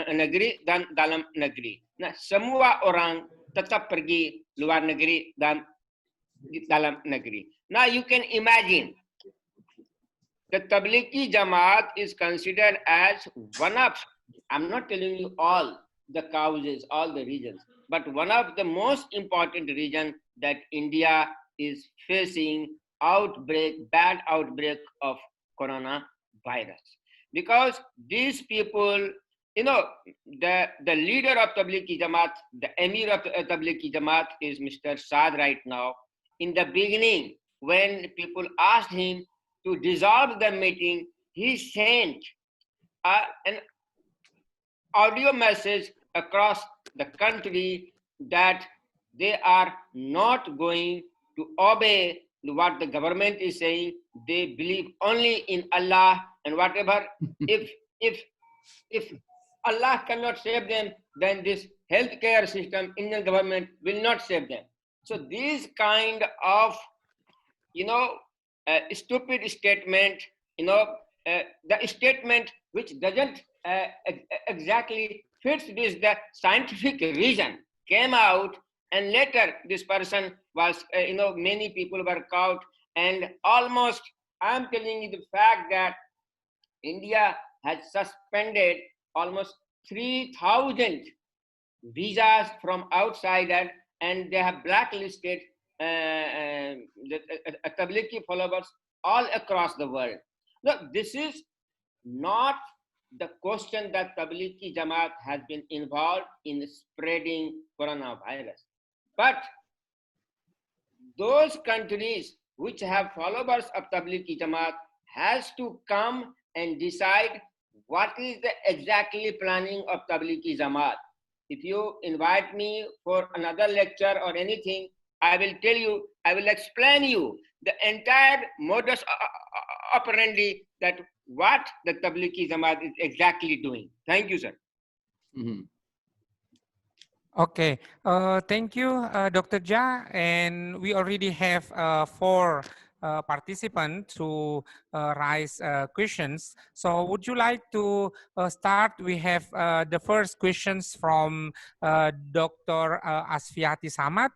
negeri dan dalam negeri. Nah, semua orang tetap pergi luar negeri dan di dalam negeri. Now you can imagine, the Tablighi Jamaat is considered as one of, I'm not telling you all the causes, all the reasons, but one of the most important reasons that India is facing bad outbreak of coronavirus. Because these people, the leader of Tablighi Jamaat, the Emir of Tablighi Jamaat is Mr. Saad right now. In the beginning, when people asked him to dissolve the meeting, he sent an audio message across the country that they are not going to obey what the government is saying. They believe only in Allah, and whatever, if If Allah cannot save them, then this healthcare system, Indian government will not save them. So these kind of, stupid statement, the statement which doesn't exactly fits the scientific reason came out, and later this person was, many people were caught, and almost, I'm telling you the fact that India has suspended almost 3,000 visas from outsider, and they have blacklisted the Tablighi followers all across the world. Look, this is not the question that Tablighi Jamaat has been involved in spreading coronavirus. But those countries which have followers of Tablighi Jamaat has to come and decide what is the exactly planning of Tablighi Jamaat. If you invite me for another lecture or anything, I will tell you, I will explain you the entire modus operandi that what the Tablighi Jamaat is exactly doing. Thank you, sir. Mm-hmm. Okay, thank you, Dr. Ja. And we already have 4 participants to raise questions. So would you like to start? We have the first questions from Dr. Asfiati Samad.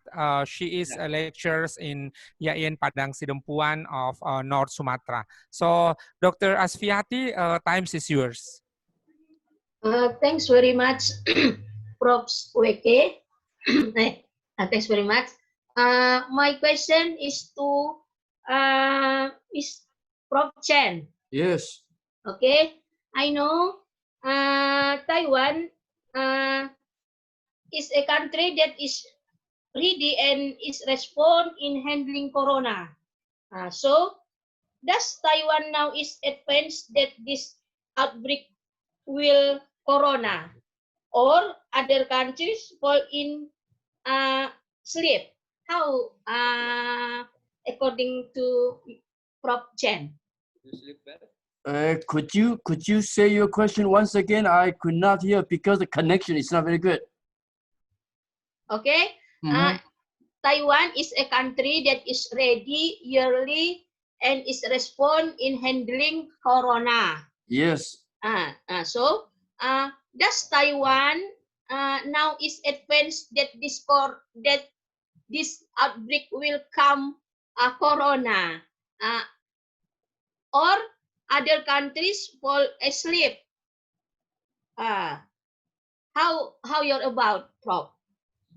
She is a lecturer in YAIN Padang Sidempuan of North Sumatra. So Dr. Asfiati, time is yours. Thanks very much, Prof. Weke. Thanks very much. My question is to Prof. Chen. Yes. Okay, I know Taiwan is a country that is ready and is respond in handling corona. So does Taiwan now is advanced that this outbreak will corona, or other countries fall in sleep? How according to Prof. Chen? Could you say your question once again? I could not hear because the connection is not very good. Okay. Mm-hmm. Taiwan is a country that is ready yearly and is respond in handling corona. Yes. So does Taiwan now is advanced that this outbreak will come corona, or other countries fall asleep? How you're about, Prof?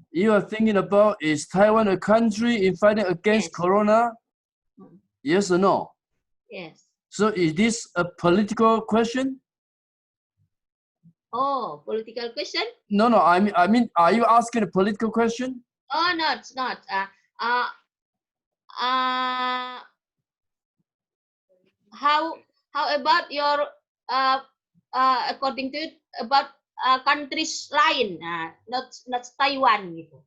You are thinking about, is Taiwan a country in fighting against Yes. corona? Yes or no? Yes. So is this a political question? Oh, political question? No, I mean, are you asking a political question? Oh, no, it's not. How about your according to it, about countries lain, not Taiwan gitu.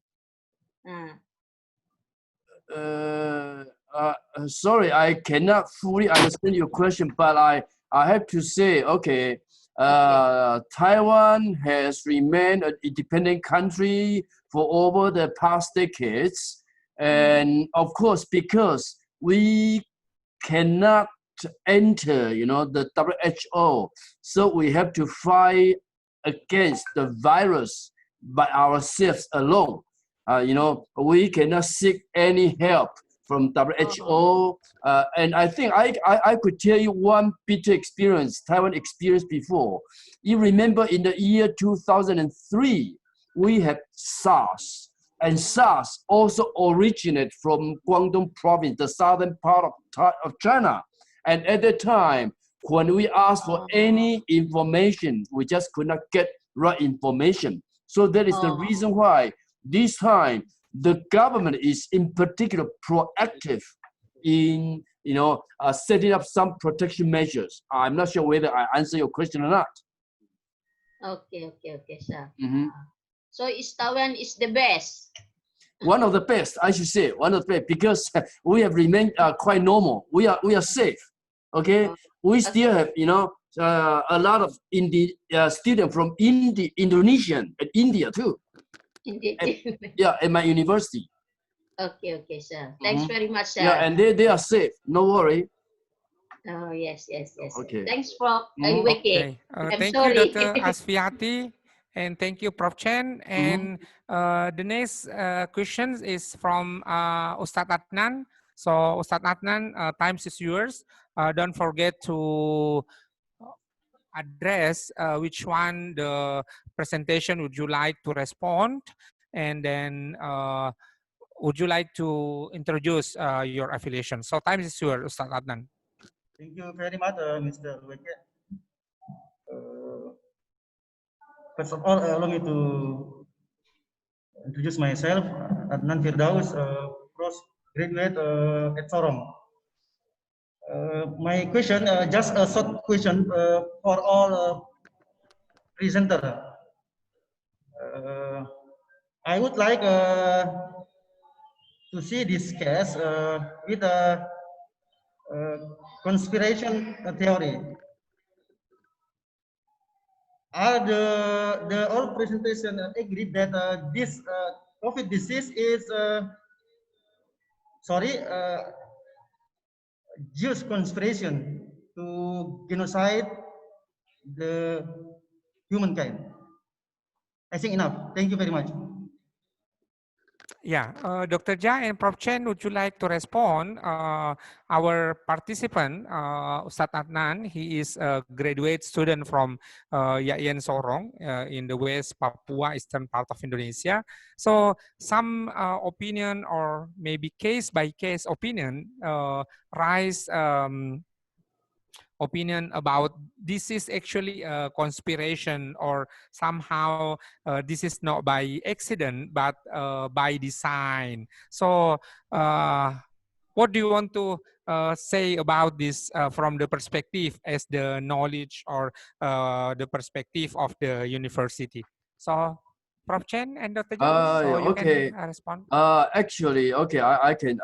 Sorry, I cannot fully understand your question, but I have to say, okay, Taiwan has remained an independent country for over the past decades, and of course, because we cannot enter, the WHO, so we have to fight against the virus by ourselves alone. We cannot seek any help from WHO. And I think I could tell you one bitter experience Taiwan experienced before. You remember in the year 2003, we had SARS. And SARS also originated from Guangdong province, the southern part of China. And at the time, when we asked for any information, we just could not get right information. So that is the reason why this time the government is in particular proactive in setting up some protection measures. I'm not sure whether I answer your question or not. Okay, sir. Mm-hmm. So Taiwan is the best. One of the best, I should say, one of the best, because we have remained quite normal. We are safe. Okay, we still have a lot of students from Indonesian and India too. Indeed. Yeah, at my university. Okay, sir. Thanks very much, sir. Yeah, and they are safe. No worry. Oh, yes. Okay. Thanks, Prof. Mhm. Wiki. Okay. I'm Thank sorry. you, Dr. Asfiati, and thank you, Prof. Chen. And the next question is from Ustadz Adnan. So, Ustadz Adnan, time is yours. Don't forget to address which one the presentation would you like to respond, and then would you like to introduce your affiliation? So, time is yours, Ustadz Adnan. Thank you very much, Mr. Weke. First of all, allow me to introduce myself, Adnan Firdaus, postgraduate at Sorong. My question, just a short question for all presenter. I would like to see this case with a conspiration theory. Are the all presentation agree that this COVID disease is Jewish conspiration to genocide the humankind? I think enough. Thank you very much. Yeah, Dr. Jha and Prof. Chen, would you like to respond? Our participant, Ustadz Adnan, he is a graduate student from ICEE Sorong in the West Papua, eastern part of Indonesia. So some opinion or maybe case by case opinion rise opinion about this is actually a conspiration, or somehow this is not by accident but by design. So what do you want to say about this from the perspective as the knowledge or the perspective of the university? So Prof. Chen and Dr. Jha, so you can respond. Actually, okay, I can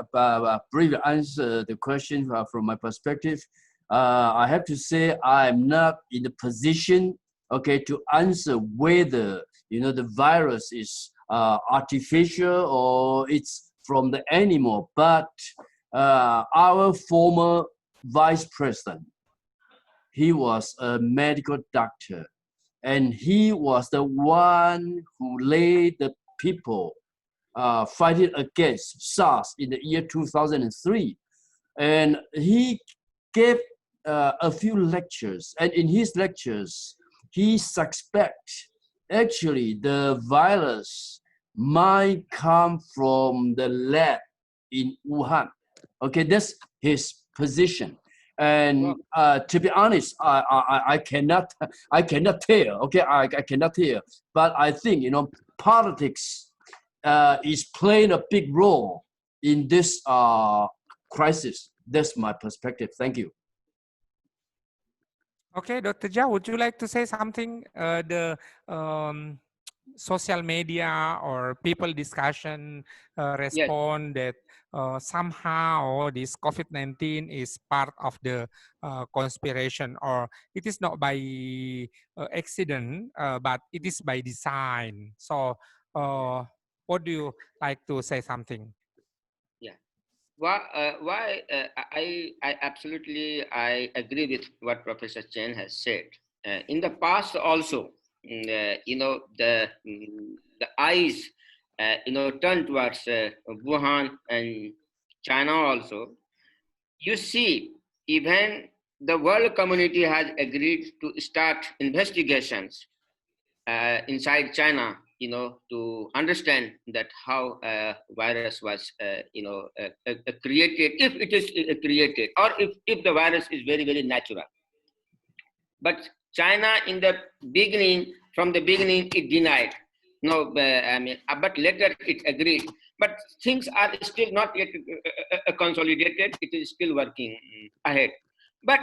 briefly answer the question from my perspective. I have to say I'm not in the position, okay, to answer whether the virus is artificial or it's from the animal. But our former vice president, he was a medical doctor, and he was the one who led the people fighting against SARS in the year 2003. And he gave a few lectures, and in his lectures, he suspects actually the virus might come from the lab in Wuhan. Okay, that's his position. And to be honest, I cannot tell. Okay, I cannot tell. But I think politics is playing a big role in this crisis. That's my perspective. Thank you. Okay, Dr. Jha, would you like to say something? The social media or people discussion respond that somehow this COVID-19 is part of the conspiration, or it is not by accident, but it is by design. So what do you like to say something? Yeah. I absolutely agree with what Professor Chen has said. In the past also, the eyes turned towards Wuhan and China also. You see, even the world community has agreed to start investigations inside China, to understand that how virus was, created, if it is created, or if the virus is very, very natural. But China, from the beginning, it denied. No, but later it agreed. But things are still not yet consolidated. It is still working ahead. But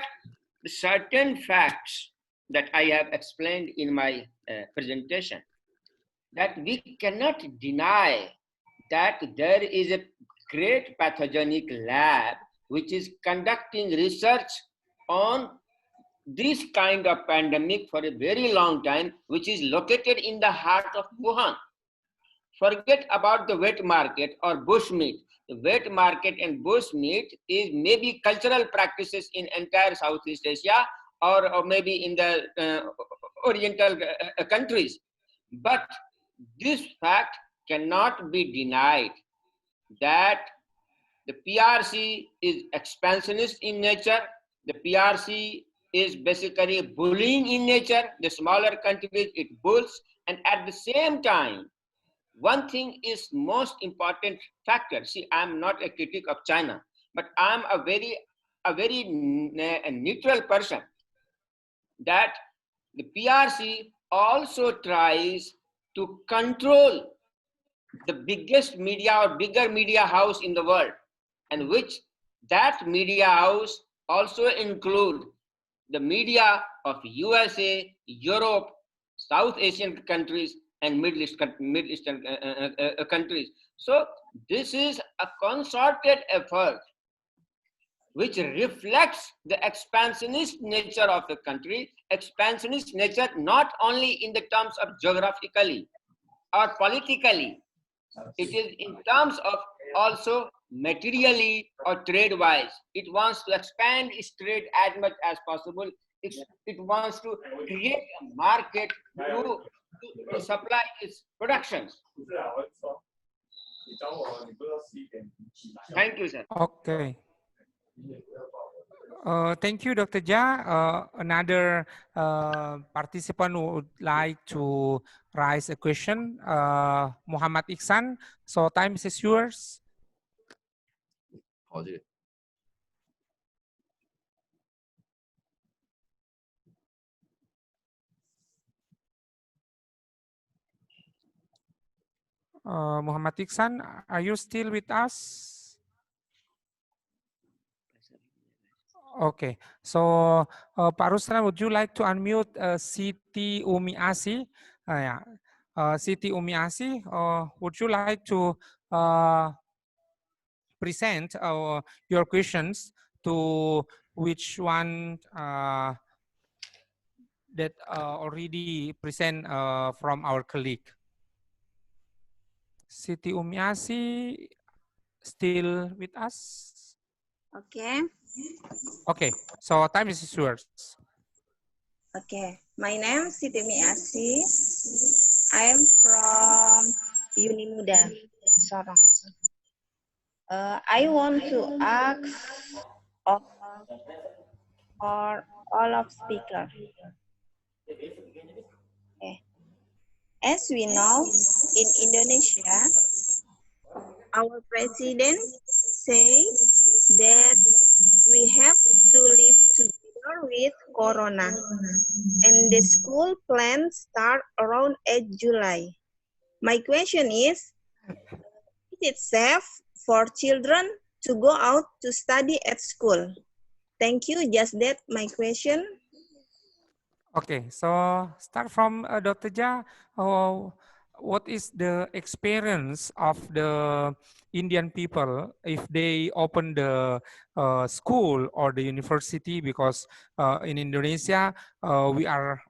certain facts that I have explained in my presentation, that we cannot deny that there is a great pathogenic lab which is conducting research on this kind of pandemic for a very long time, which is located in the heart of Wuhan. Forget about the wet market or bush meat. The wet market and bush meat is maybe cultural practices in entire Southeast Asia, or maybe in the Oriental countries. But this fact cannot be denied that the PRC is expansionist in nature. The PRC is basically bullying in nature. The smaller countries, it bulls. And at the same time, one thing is most important factor. See, I'm not a critic of China, but I'm a very neutral person. That the PRC also tries to control the biggest media or bigger media house in the world, and which that media house also include the media of USA, Europe, South Asian countries, and Middle Eastern countries. So this is a concerted effort which reflects the expansionist nature of the country, expansionist nature not only in the terms of geographically or politically, it is in terms of also materially or trade-wise. It wants to expand its trade as much as possible. It wants to create a market to supply its productions. Thank you, sir. Okay. Thank you, Dr. Ja. Another participant would like to raise a question. Muhammad Iksan. So time is yours. Muhammad Iksan, are you still with us? Okay, so Pak Ruslan, would you like to unmute Siti Umi Asi? Yeah. Siti Umi Asi, would you like to present your questions to which one that already present from our colleague? Siti Umi Asi, still with us? Okay. Okay, so time is yours. Okay. My name is Siti Miasi. I am from Unimuda, Sorong. I want to ask all, for all of speaker. Okay. As we know, in Indonesia, our president say that we have to live together with Corona, and the school plans start around 8 July. My question is it safe for children to go out to study at school? Thank you. Just that my question. Okay, so start from Dr. Ja. What is the experience of the Indian people if they open the school or the university? Because in Indonesia, we are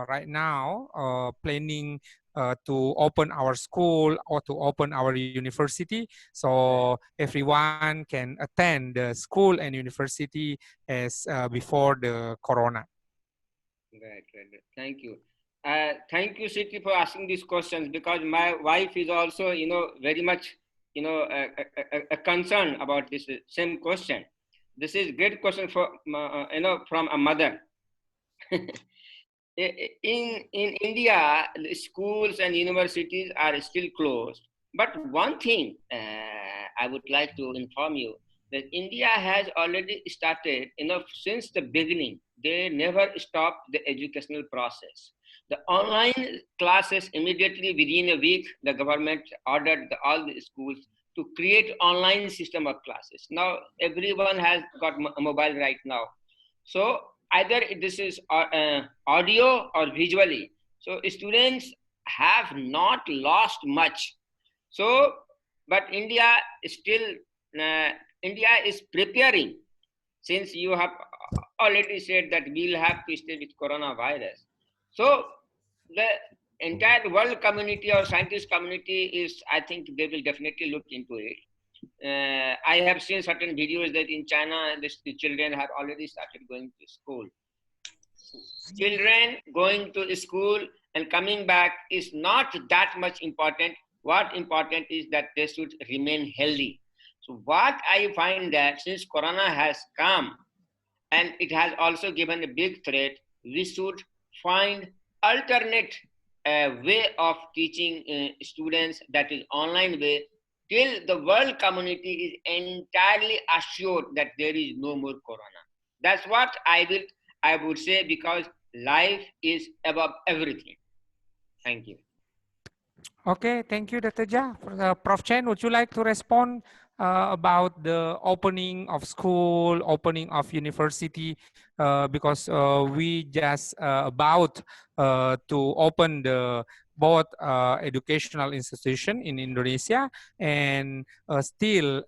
right now planning to open our school or to open our university, so everyone can attend the school and university as before the Corona. Right. Thank you. Thank you, Siti, for asking these questions, because my wife is also, very much, a concern about this same question. This is great question for, from a mother. In India, the schools and universities are still closed. But one thing I would like to inform you that India has already started, since the beginning. They never stopped the educational process. The online classes, immediately within a week, the government ordered all the schools to create online system of classes. Now everyone has got a mobile right now. So either this is audio or visually. So students have not lost much. So, but India is still, India is preparing since you have already said that we'll have to stay with coronavirus. So the entire world community or scientist community is, I think they will definitely look into it. I have seen certain videos that in China, the children have already started going to school. Children going to school and coming back is not that much important. What important is that they should remain healthy. So what I find that since Corona has come and it has also given a big threat, we should find alternate way of teaching students, that is online way, till the world community is entirely assured that there is no more Corona. That's what I would say, because life is above everything. Thank you. Okay, thank you, Dr. Jah. Prof. Chen, would you like to respond about the opening of school, opening of university? Because we just about to open the both educational institution in Indonesia, and still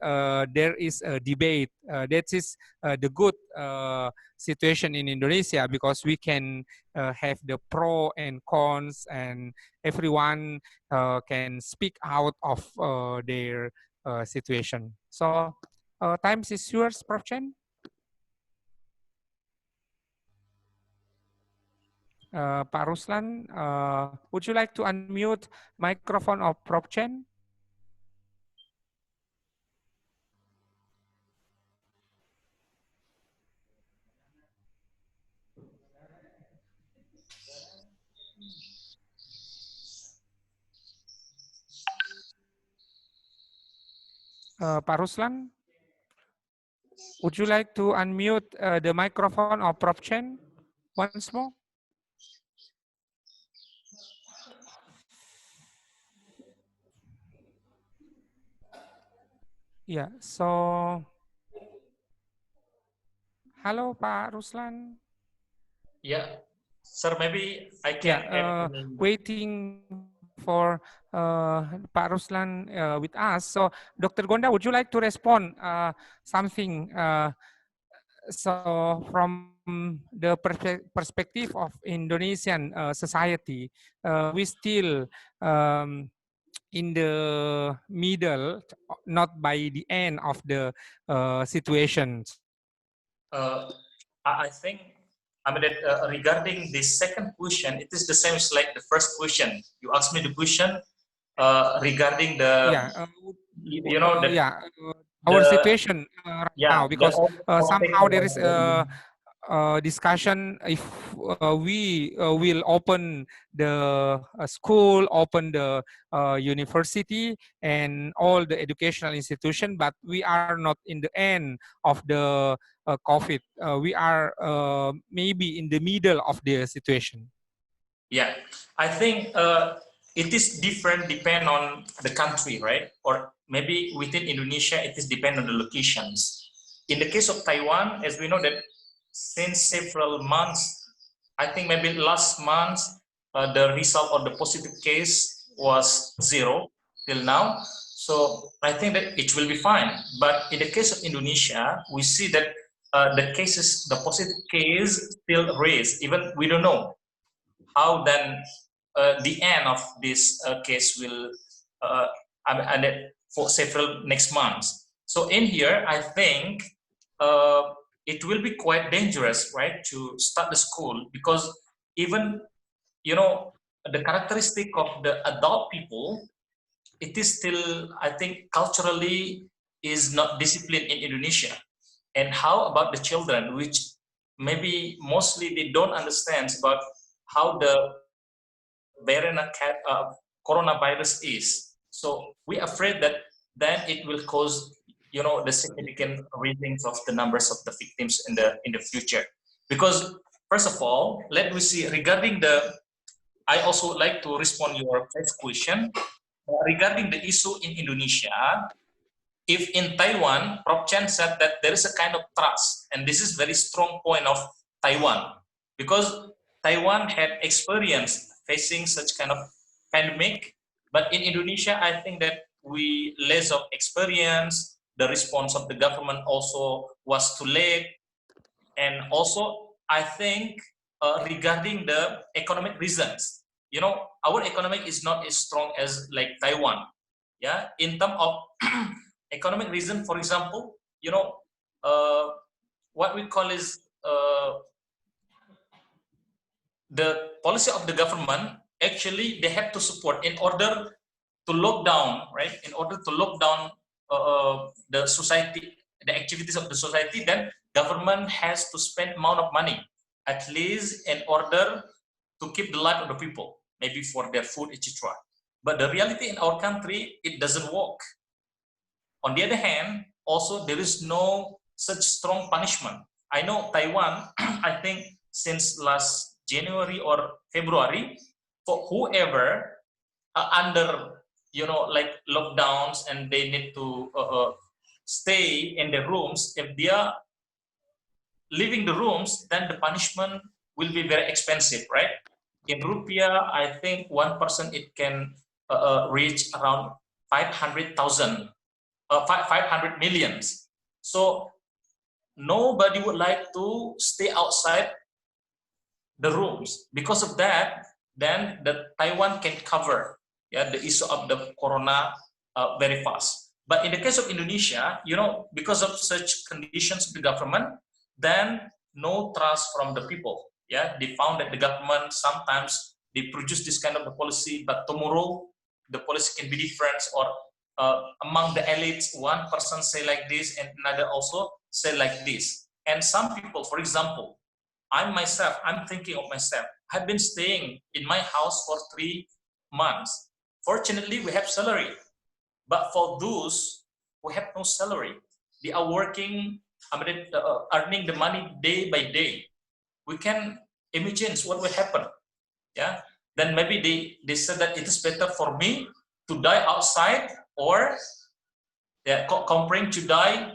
there is a debate. That is the good situation in Indonesia, because we can have the pro and cons, and everyone can speak out of their situation. So, time is yours, Prof. Chen. Pak Ruslan, would you like to unmute microphone of Prof. Chen? Pak Ruslan, would you like to unmute the microphone of Prof. Chen once more? Yeah, so hello, Pak Ruslan. Yeah, sir, maybe I can add. Waiting for Pak Ruslan with us. So, Dr. Gonda, would you like to respond something? So, from the perspective of Indonesian society, we still in the middle, not by the end of the situation. I think, I mean, that regarding the second question, it is the same as like the first question. You asked me the question regarding the, you know, the, our situation right now, because somehow there is a discussion if we will open the school, open the university and all the educational institution, but we are not in the end of the COVID. We are maybe in the middle of the situation. Yeah, I think it is different depend on the country, right? Or maybe within Indonesia, it is depend on the locations. In the case of Taiwan, as we know that since several months, I think maybe last month, the result of the positive case was 0 till now. So I think that it will be fine. But in the case of Indonesia, we see that the cases, the positive case still raised. Even we don't know how then the end of this case will for several next months. So in here, I think it will be quite dangerous, right, to start the school, because even, you know, the characteristic of the adult people, it is still, I think, culturally is not disciplined in Indonesia. And how about the children, which maybe mostly they don't understand about how the coronavirus is. So we are afraid that then it will cause, you know, the significant raisings of the numbers of the victims in the future. Because first of all, let me see regarding the. I also like to respond your first question regarding the issue in Indonesia. If in Taiwan, Prof. Chen said that there is a kind of trust, and this is very strong point of Taiwan, because Taiwan had experience facing such kind of pandemic, but in Indonesia, I think that we less of experience. The response of the government also was too late. And also, I think regarding the economic reasons, you know, our economic is not as strong as like Taiwan. Yeah, in terms of economic reason, for example, you know, what we call is the policy of the government. Actually, they have to support in order to lock down, right? In order to lock down the society, the activities of the society, then government has to spend amount of money, at least in order to keep the life of the people, maybe for their food, etc. But the reality in our country, it doesn't work. On the other hand, also there is no such strong punishment. I know Taiwan, I think since last January or February, for whoever under, you know, like lockdowns and they need to stay in their rooms, if they are leaving the rooms, then the punishment will be very expensive, right? In rupiah, I think one person it can reach around 500,000, 500 millions. So nobody would like to stay outside the rooms. Because of that, then the Taiwan can cover, yeah, the issue of the corona very fast. But in the case of Indonesia, you know, because of such conditions of the government, then no trust from the people. Yeah, they found that the government sometimes they produce this kind of the policy, but tomorrow the policy can be different, or among the elites, one person say like this and another also say like this. And some people, for example, I'm thinking of myself. I've been staying in my house for 3 months. Fortunately, we have salary. But for those who have no salary, they are working, earning the money day by day. We can imagine what will happen. Yeah. Then maybe they said that it is better for me to die outside, or yeah, comparing to die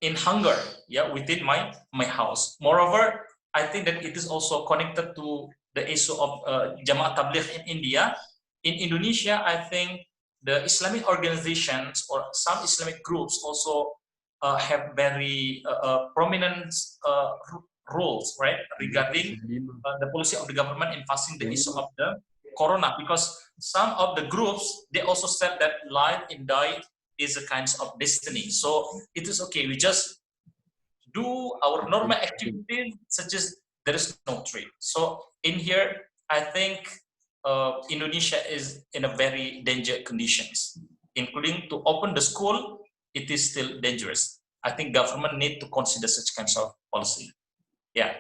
in hunger, yeah, within my house. Moreover, I think that it is also connected to the issue of Jamaat Tabligh in India. In Indonesia, I think the Islamic organizations or some Islamic groups also have very prominent roles, right, regarding the policy of the government in facing the issue of the corona. Because some of the groups, they also said that life and die is a kind of destiny. So it is okay. We just do our normal activities, such as there is no trade. So in here, I think Indonesia is in a very dangerous conditions, including to open the school. It is still dangerous. I think government need to consider such kinds of policy. Yeah.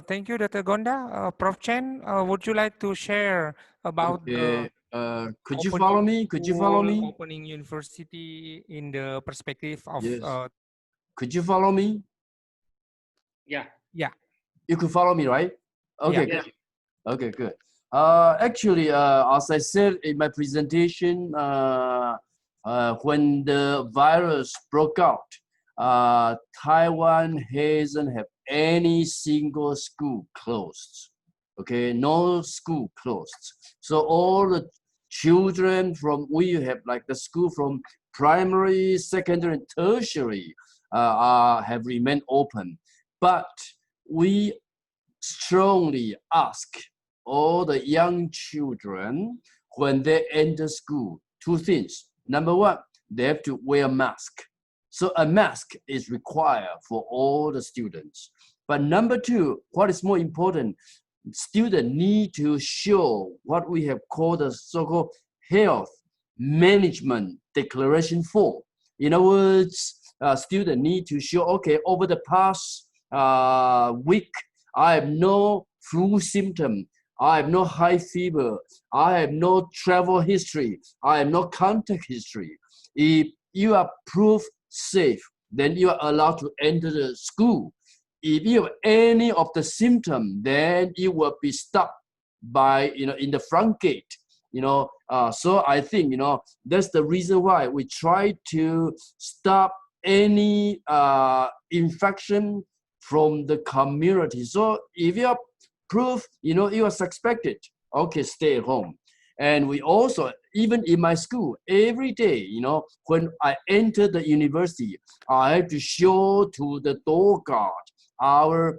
Thank you, Dr. Gonda. Prof. Chen, would you like to share about the could you follow me? Could you follow me? Opening university in the perspective of yes. Could you follow me? Yeah. Yeah. You could follow me, right? Okay, Yeah. good. Okay, good. Actually, as I said in my presentation, when the virus broke out, Taiwan hasn't have any single school closed. Okay, no school closed. So all the children we have like the school from primary, secondary, and tertiary have remained open. But we strongly ask all the young children when they enter school, 2 things. Number one, they have to wear a mask. So a mask is required for all the students. But number two, what is more important, students need to show what we have called the so-called health management declaration form. In other words, students need to show, okay, over the past week, I have no flu symptom, I have no high fever, I have no travel history, I have no contact history. If you are proof safe, then you are allowed to enter the school. If you have any of the symptoms, then you will be stopped by, in the front gate. So I think, that's the reason why we try to stop any infection from the community. So if you have proof, you are suspected, okay, stay at home. And we also, even in my school, every day, when I enter the university, I have to show to the door guard our,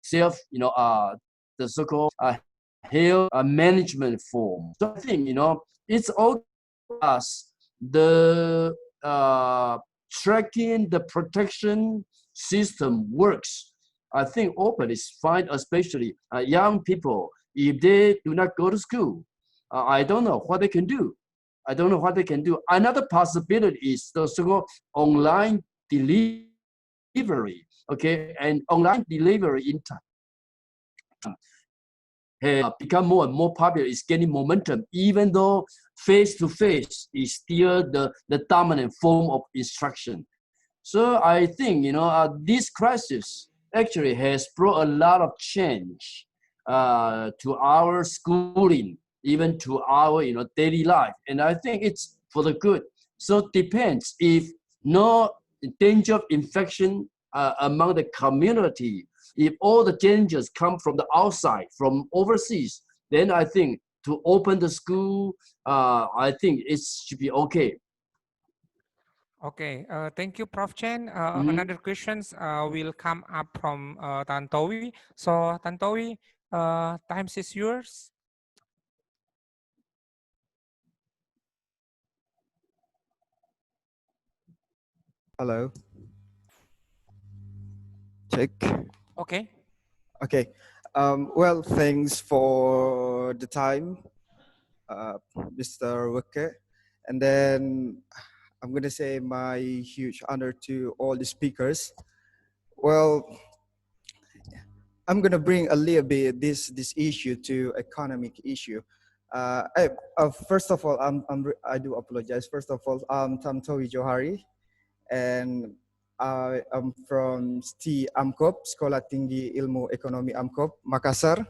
self, the so-called health management form. So I think, it's all us, the tracking, the protection system works. I think open is fine, especially young people. If they do not go to school, I don't know what they can do. I don't know what they can do. Another possibility is the so-called online delivery. Okay, and online delivery in time has become more and more popular. It's gaining momentum, even though face-to-face is still the dominant form of instruction. So I think, this crisis actually has brought a lot of change to our schooling, even to our, daily life. And I think it's for the good. So it depends. If no danger of infection among the community, if all the dangers come from the outside, from overseas, then I think to open the school, I think it should be okay. Okay, thank you, Prof. Chen. Mhm. Another questions will come up from Tantowi. So Tantowi, time is yours. Hello. Check. Okay. Okay. Well, thanks for the time, Mr. Wicke. And then I'm going to say my huge honor to all the speakers. Well, I'm going to bring a little bit this issue to economic issue. First of all, I do apologize. First of all, I'm Tantowi Johari, and I am from STI Amkop, Sekolah Tinggi Ilmu Ekonomi Amkop, Makassar.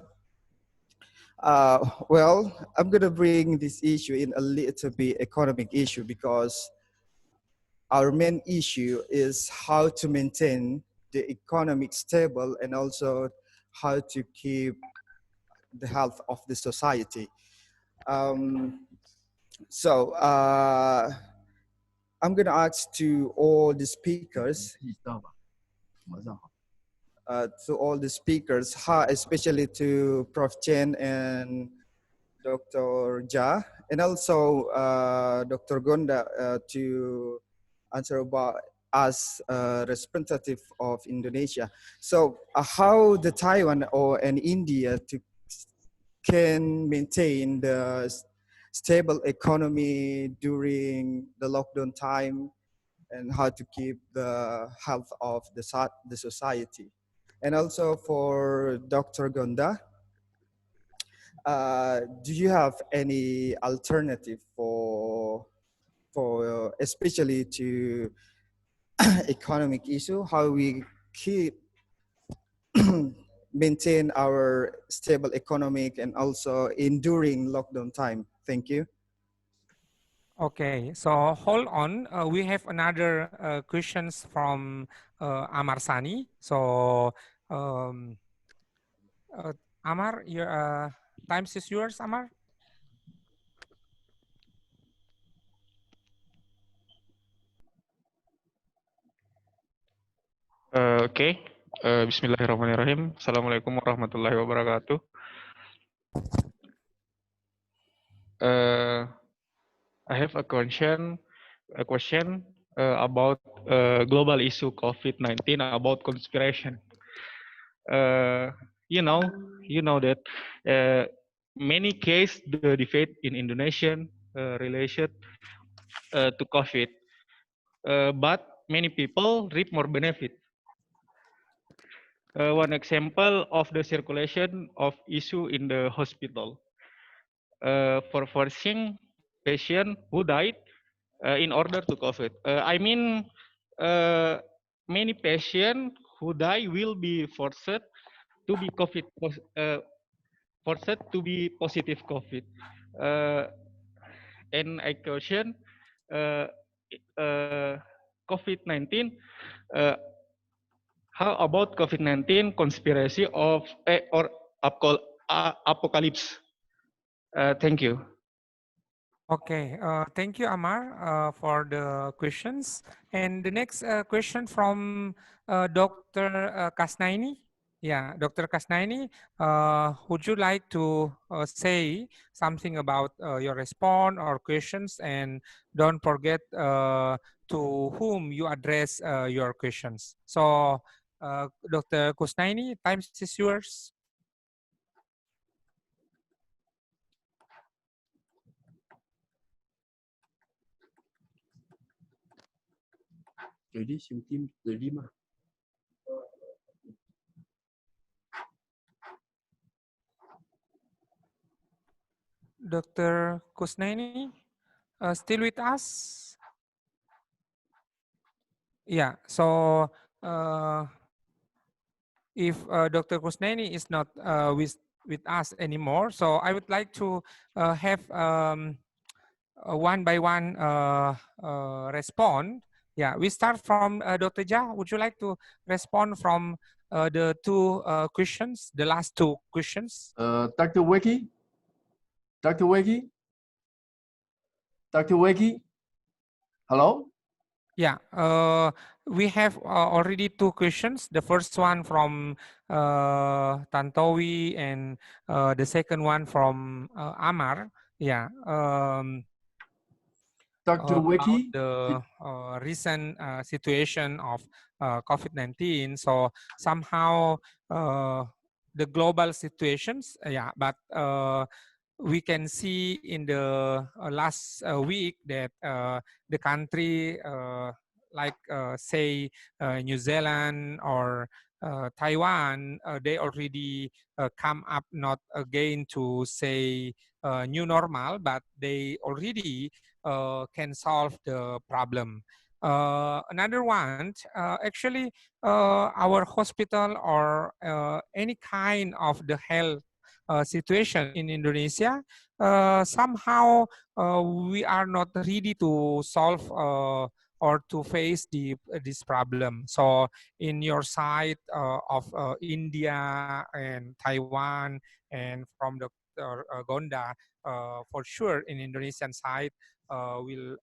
Well, I'm going to bring this issue in a little bit economic issue because our main issue is how to maintain the economic stable and also how to keep the health of the society. So I'm going to ask to all the speakers, especially to Prof. Chen and Dr. Ja, and also Dr. Gonda to answer about as representative of Indonesia. So how the Taiwan or and India can maintain the stable economy during the lockdown time and how to keep the health of the society. And also for Dr. Gonda, do you have any alternative for especially to economic issue, how we keep maintain our stable economic and also enduring lockdown time? Thank you. Okay, so hold on. We have another questions from Amar Sani. So Amar, your time is yours, Amar. Oke. Bismillahirrahmanirrahim. Assalamualaikum warahmatullahi wabarakatuh. I have a question about global issue COVID-19 about conspiration. You know that many cases the debate in Indonesian related to COVID, but many people reap more benefit. One example of the circulation of issue in the hospital. For forcing patient who died in order to COVID. I mean, many patients who die will be forced to be forced to be positive COVID. And I question COVID-19. How about COVID-19 conspiracy of or apocalypse? Thank you. Okay, thank you, Amar, for the questions. And the next question from Dr. Kasnaini. Yeah, Dr. Kasnaini, would you like to say something about your response or questions? And don't forget to whom you address your questions. So, Dr. Kusnaini, time is yours. Rồi đi xem phim, rồi đi mà. Dr. Kusnaini, still with us? Yeah, so if Dr. Kusnaini is not with us anymore, so I would like to have one by one respond. Yeah, we start from Dr. Ja. Would you like to respond from the two questions, the last two questions? Dr. Wakey? Dr. Wakey? Dr. Wakey? Hello? Yeah, we have already two questions. The first one from Tantowi and the second one from Amar. Yeah. Dr. About Wakey? the recent situation of COVID-19. So somehow the global situations, yeah, but we can see in the last week that the country like say New Zealand or Taiwan, they already come up not again to say new normal, but they already can solve the problem. Another one, actually, our hospital or any kind of the health situation in Indonesia, somehow we are not ready to solve or to face this problem. So in your side of India and Taiwan and from Dr. Gonda, for sure in Indonesian side, will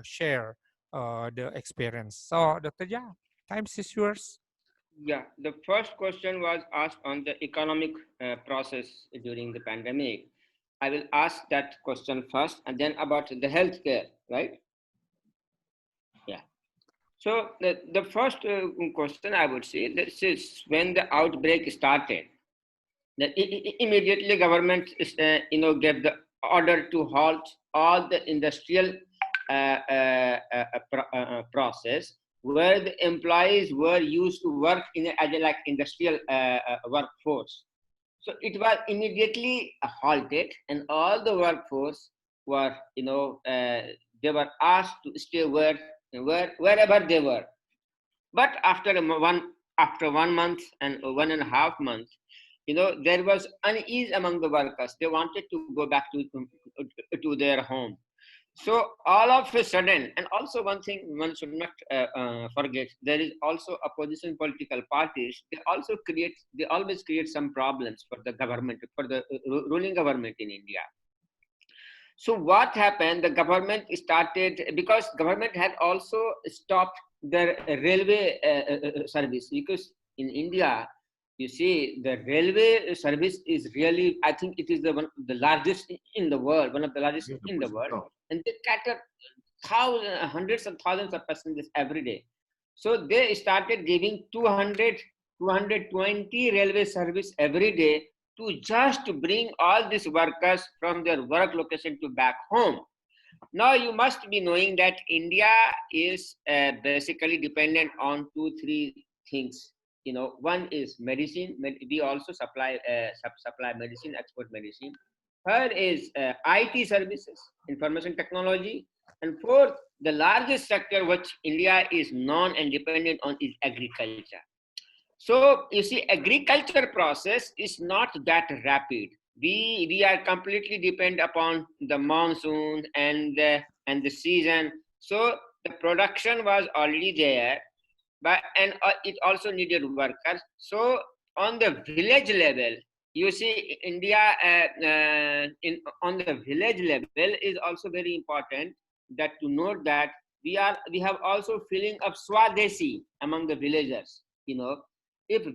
share the experience. So Dr. Ja, time is yours. Yeah, the first question was asked on the economic process during the pandemic. I will ask that question first and then about the healthcare, right? Yeah. So the first question I would say, this is when the outbreak started, that immediately government gave the order to halt all the industrial process where the employees were used to work in as a like industrial workforce. So it was immediately halted, and all the workforce were they were asked to stay wherever they were. But after 1 month and 1.5 months, there was unease among the workers. They wanted to go back to their home. So all of a sudden, and also one thing one should not forget, there is also opposition political parties. They always create some problems for the government, for the ruling government in India. So what happened? The government started, because government had also stopped their railway service, because in India, you see, the railway service is really, I think it is the largest in the world, one of the largest in the world, and they cater hundreds of thousands of passengers every day. So they started giving 220 railway service every day to just bring all these workers from their work location to back home. Now you must be knowing that India is basically dependent on 2-3 things. One is medicine. We also supply medicine, export medicine. Third is IT services, information technology, and fourth, the largest sector which India is non and dependent on is agriculture. So you see, agriculture process is not that rapid. We are completely dependent upon the monsoon and the season. So the production was already there, but it also needed workers. So on the village level, you see, India on the village level is also very important. That to note that we have also feeling of Swadeshi among the villagers. You know, if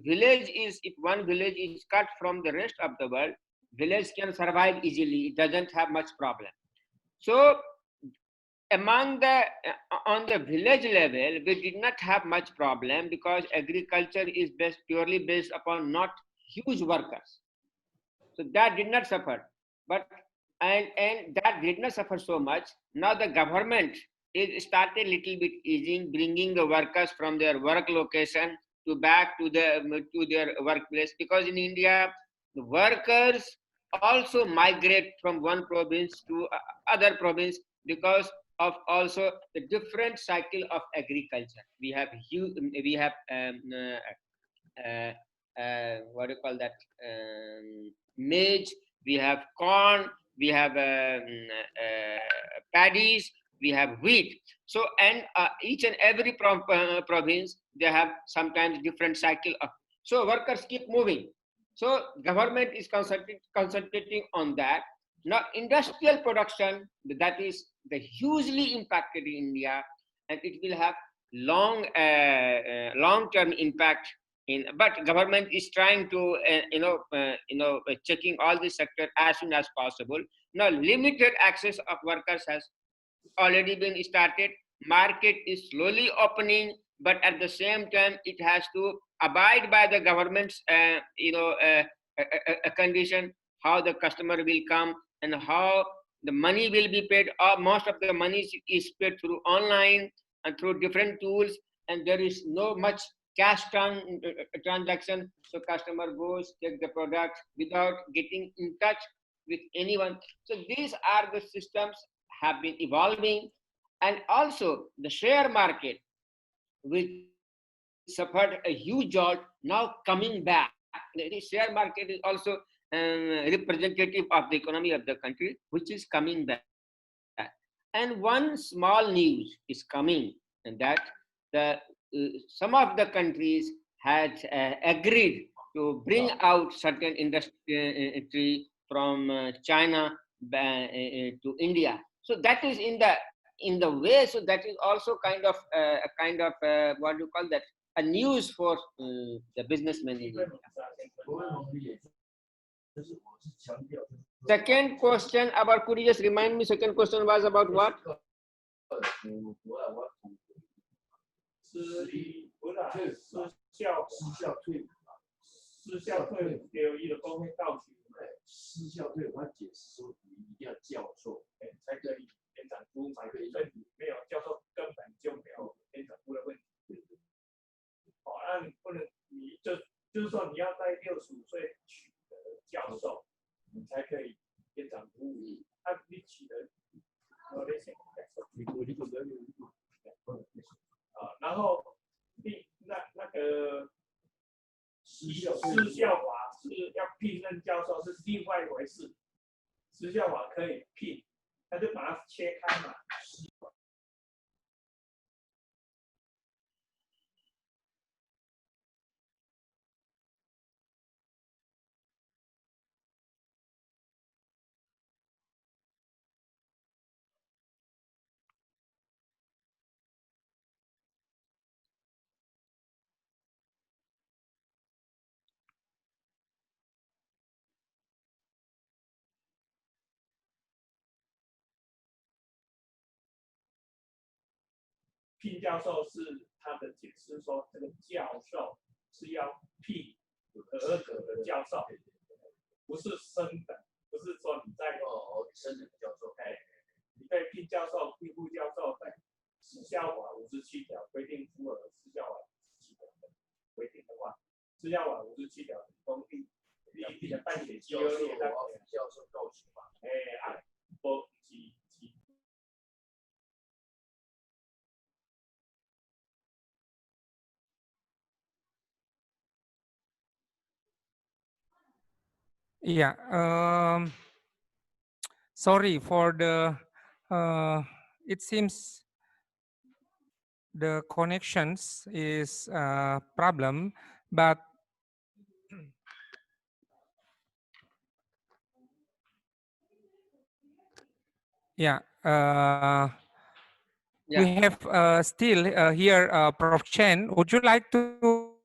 one village is cut from the rest of the world, village can survive easily. It doesn't have much problem. So among the on the village level, we did not have much problem because agriculture is purely based upon not huge workers. So that did not suffer, but and that did not suffer so much. Now the government is started little bit easing, bringing the workers from their work location to back to their workplace, because in India the workers also migrate from one province to other province because of also the different cycle of agriculture. We have what do you call that, maize, we have corn, we have paddies, we have wheat. So and each and every province, they have sometimes different cycle of, so workers keep moving. So government is concentrating on that. Now industrial production, that is the hugely impacted in India, and it will have long-term impact in, but government is trying to checking all this sector as soon as possible. Now limited access of workers has already been started. Market is slowly opening, but at the same time it has to abide by the government's a condition, how the customer will come and how the money will be paid. Most of the money is paid through online and through different tools, and there is no much cash transaction. So customer goes, take the product without getting in touch with anyone. So these are the systems have been evolving. And also the share market, which suffered a huge jolt, now coming back. The share market is also representative of the economy of the country, which is coming back. And one small news is coming, and that the some of the countries had agreed to bring out certain industry from China to India. So that is in the way. So that is also kind of what do you call that? A news for the businessmen in India. Second question about, could you just remind me? Second question was about what?就是说你要在65岁取得教授，你才可以延长服务。你取得然后那个私校法是要聘任教授是另外一回事，私校法可以聘，他就把它切开嘛。聘教授是他的解释说，这个教授是要聘合格的教授，不是升等，不是说你在升等的教授，你可以聘教授、聘副教授等。私校法57条规定，符合私校法57条的规定的话，私校法57条公定一定的半学期2年的教授够期嘛？不是。Yeah, sorry for the, it seems the connections is a problem, but Yeah. Yeah. We have still here Prof. Chen. Would you like to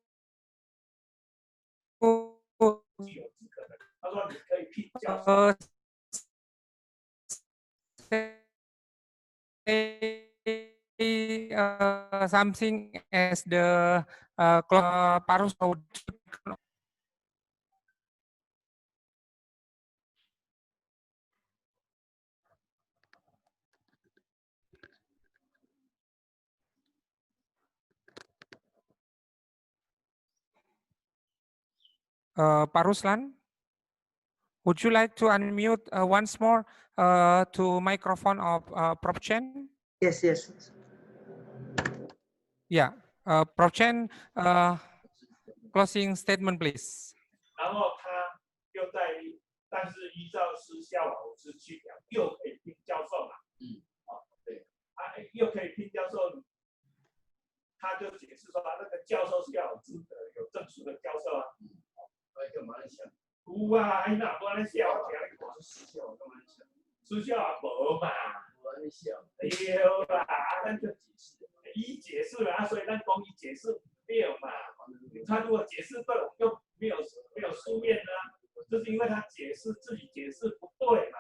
具有资格的。他说你可以聘教授。 say something as the Parus Paruslan, would you like to unmute once more to microphone of Prof. Chen? Yes, yes. Yeah, Prof. Chen, closing statement, please. 然后他又在，但是依照失效57条，又可以聘教授嘛？对，又可以聘教授，他就解释说，那个教授是要有资格、有证书的教授啊。那干嘛想？有啊，伊哪无安尼写？我听你讲失效，干嘛想？失效啊，无嘛。无安尼写。对啦，咱就解释，伊解释了，所以咱讲伊解释对嘛。他如果解释对，我们又没有书面呢，就是因为他解释自己解释不对嘛。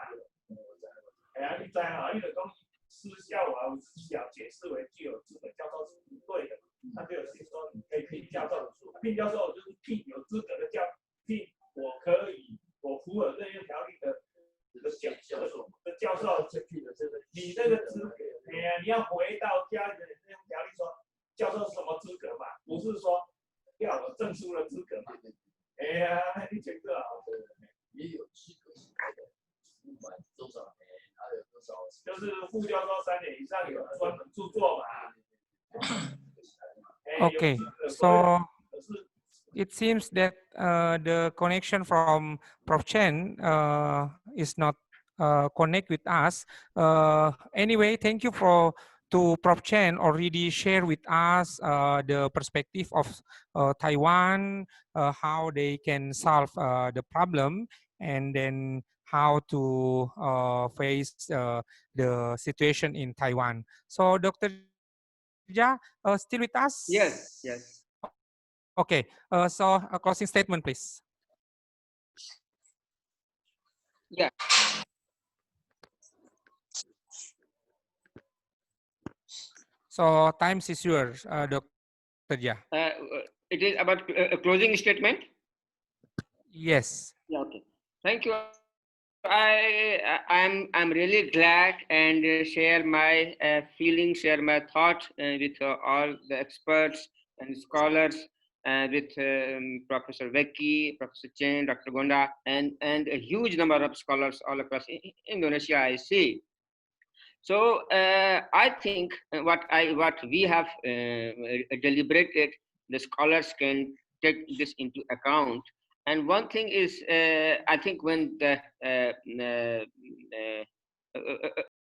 哎呀，你知啊，因为讲失效啊，失效解释为具有资格教授是不对的，他就有写说你可以聘教授，聘教授就是聘有资格的聘，我可以，我符合任用条例的教授，你那个资格，哎呀，你要回到家里的任用条例说教授是什么资格嘛，不是说要有证书的资格嘛。哎呀，你这个也有资格是不管多少年，还有多少，就是副教授3年以上有专门著作嘛。Okay, so it seems that the connection from Prof. Chen is not connect with us. Anyway, thank you to Prof. Chen already share with us the perspective of Taiwan, how they can solve the problem, and then how to face the situation in Taiwan. So, Dr. Ja, still with us? Yes, yes. Okay, so a closing statement, please. Yeah. So time is yours, Dr. Ja. It is about a closing statement. Yes. Yeah, okay. Thank you. I'm really glad and share my feelings, share my thoughts with all the experts and scholars, with Professor Veki, Professor Chen, Dr. Gonda, and a huge number of scholars all across Indonesia, I see. So I think what we have deliberated, the scholars can take this into account. And one thing is, I think when the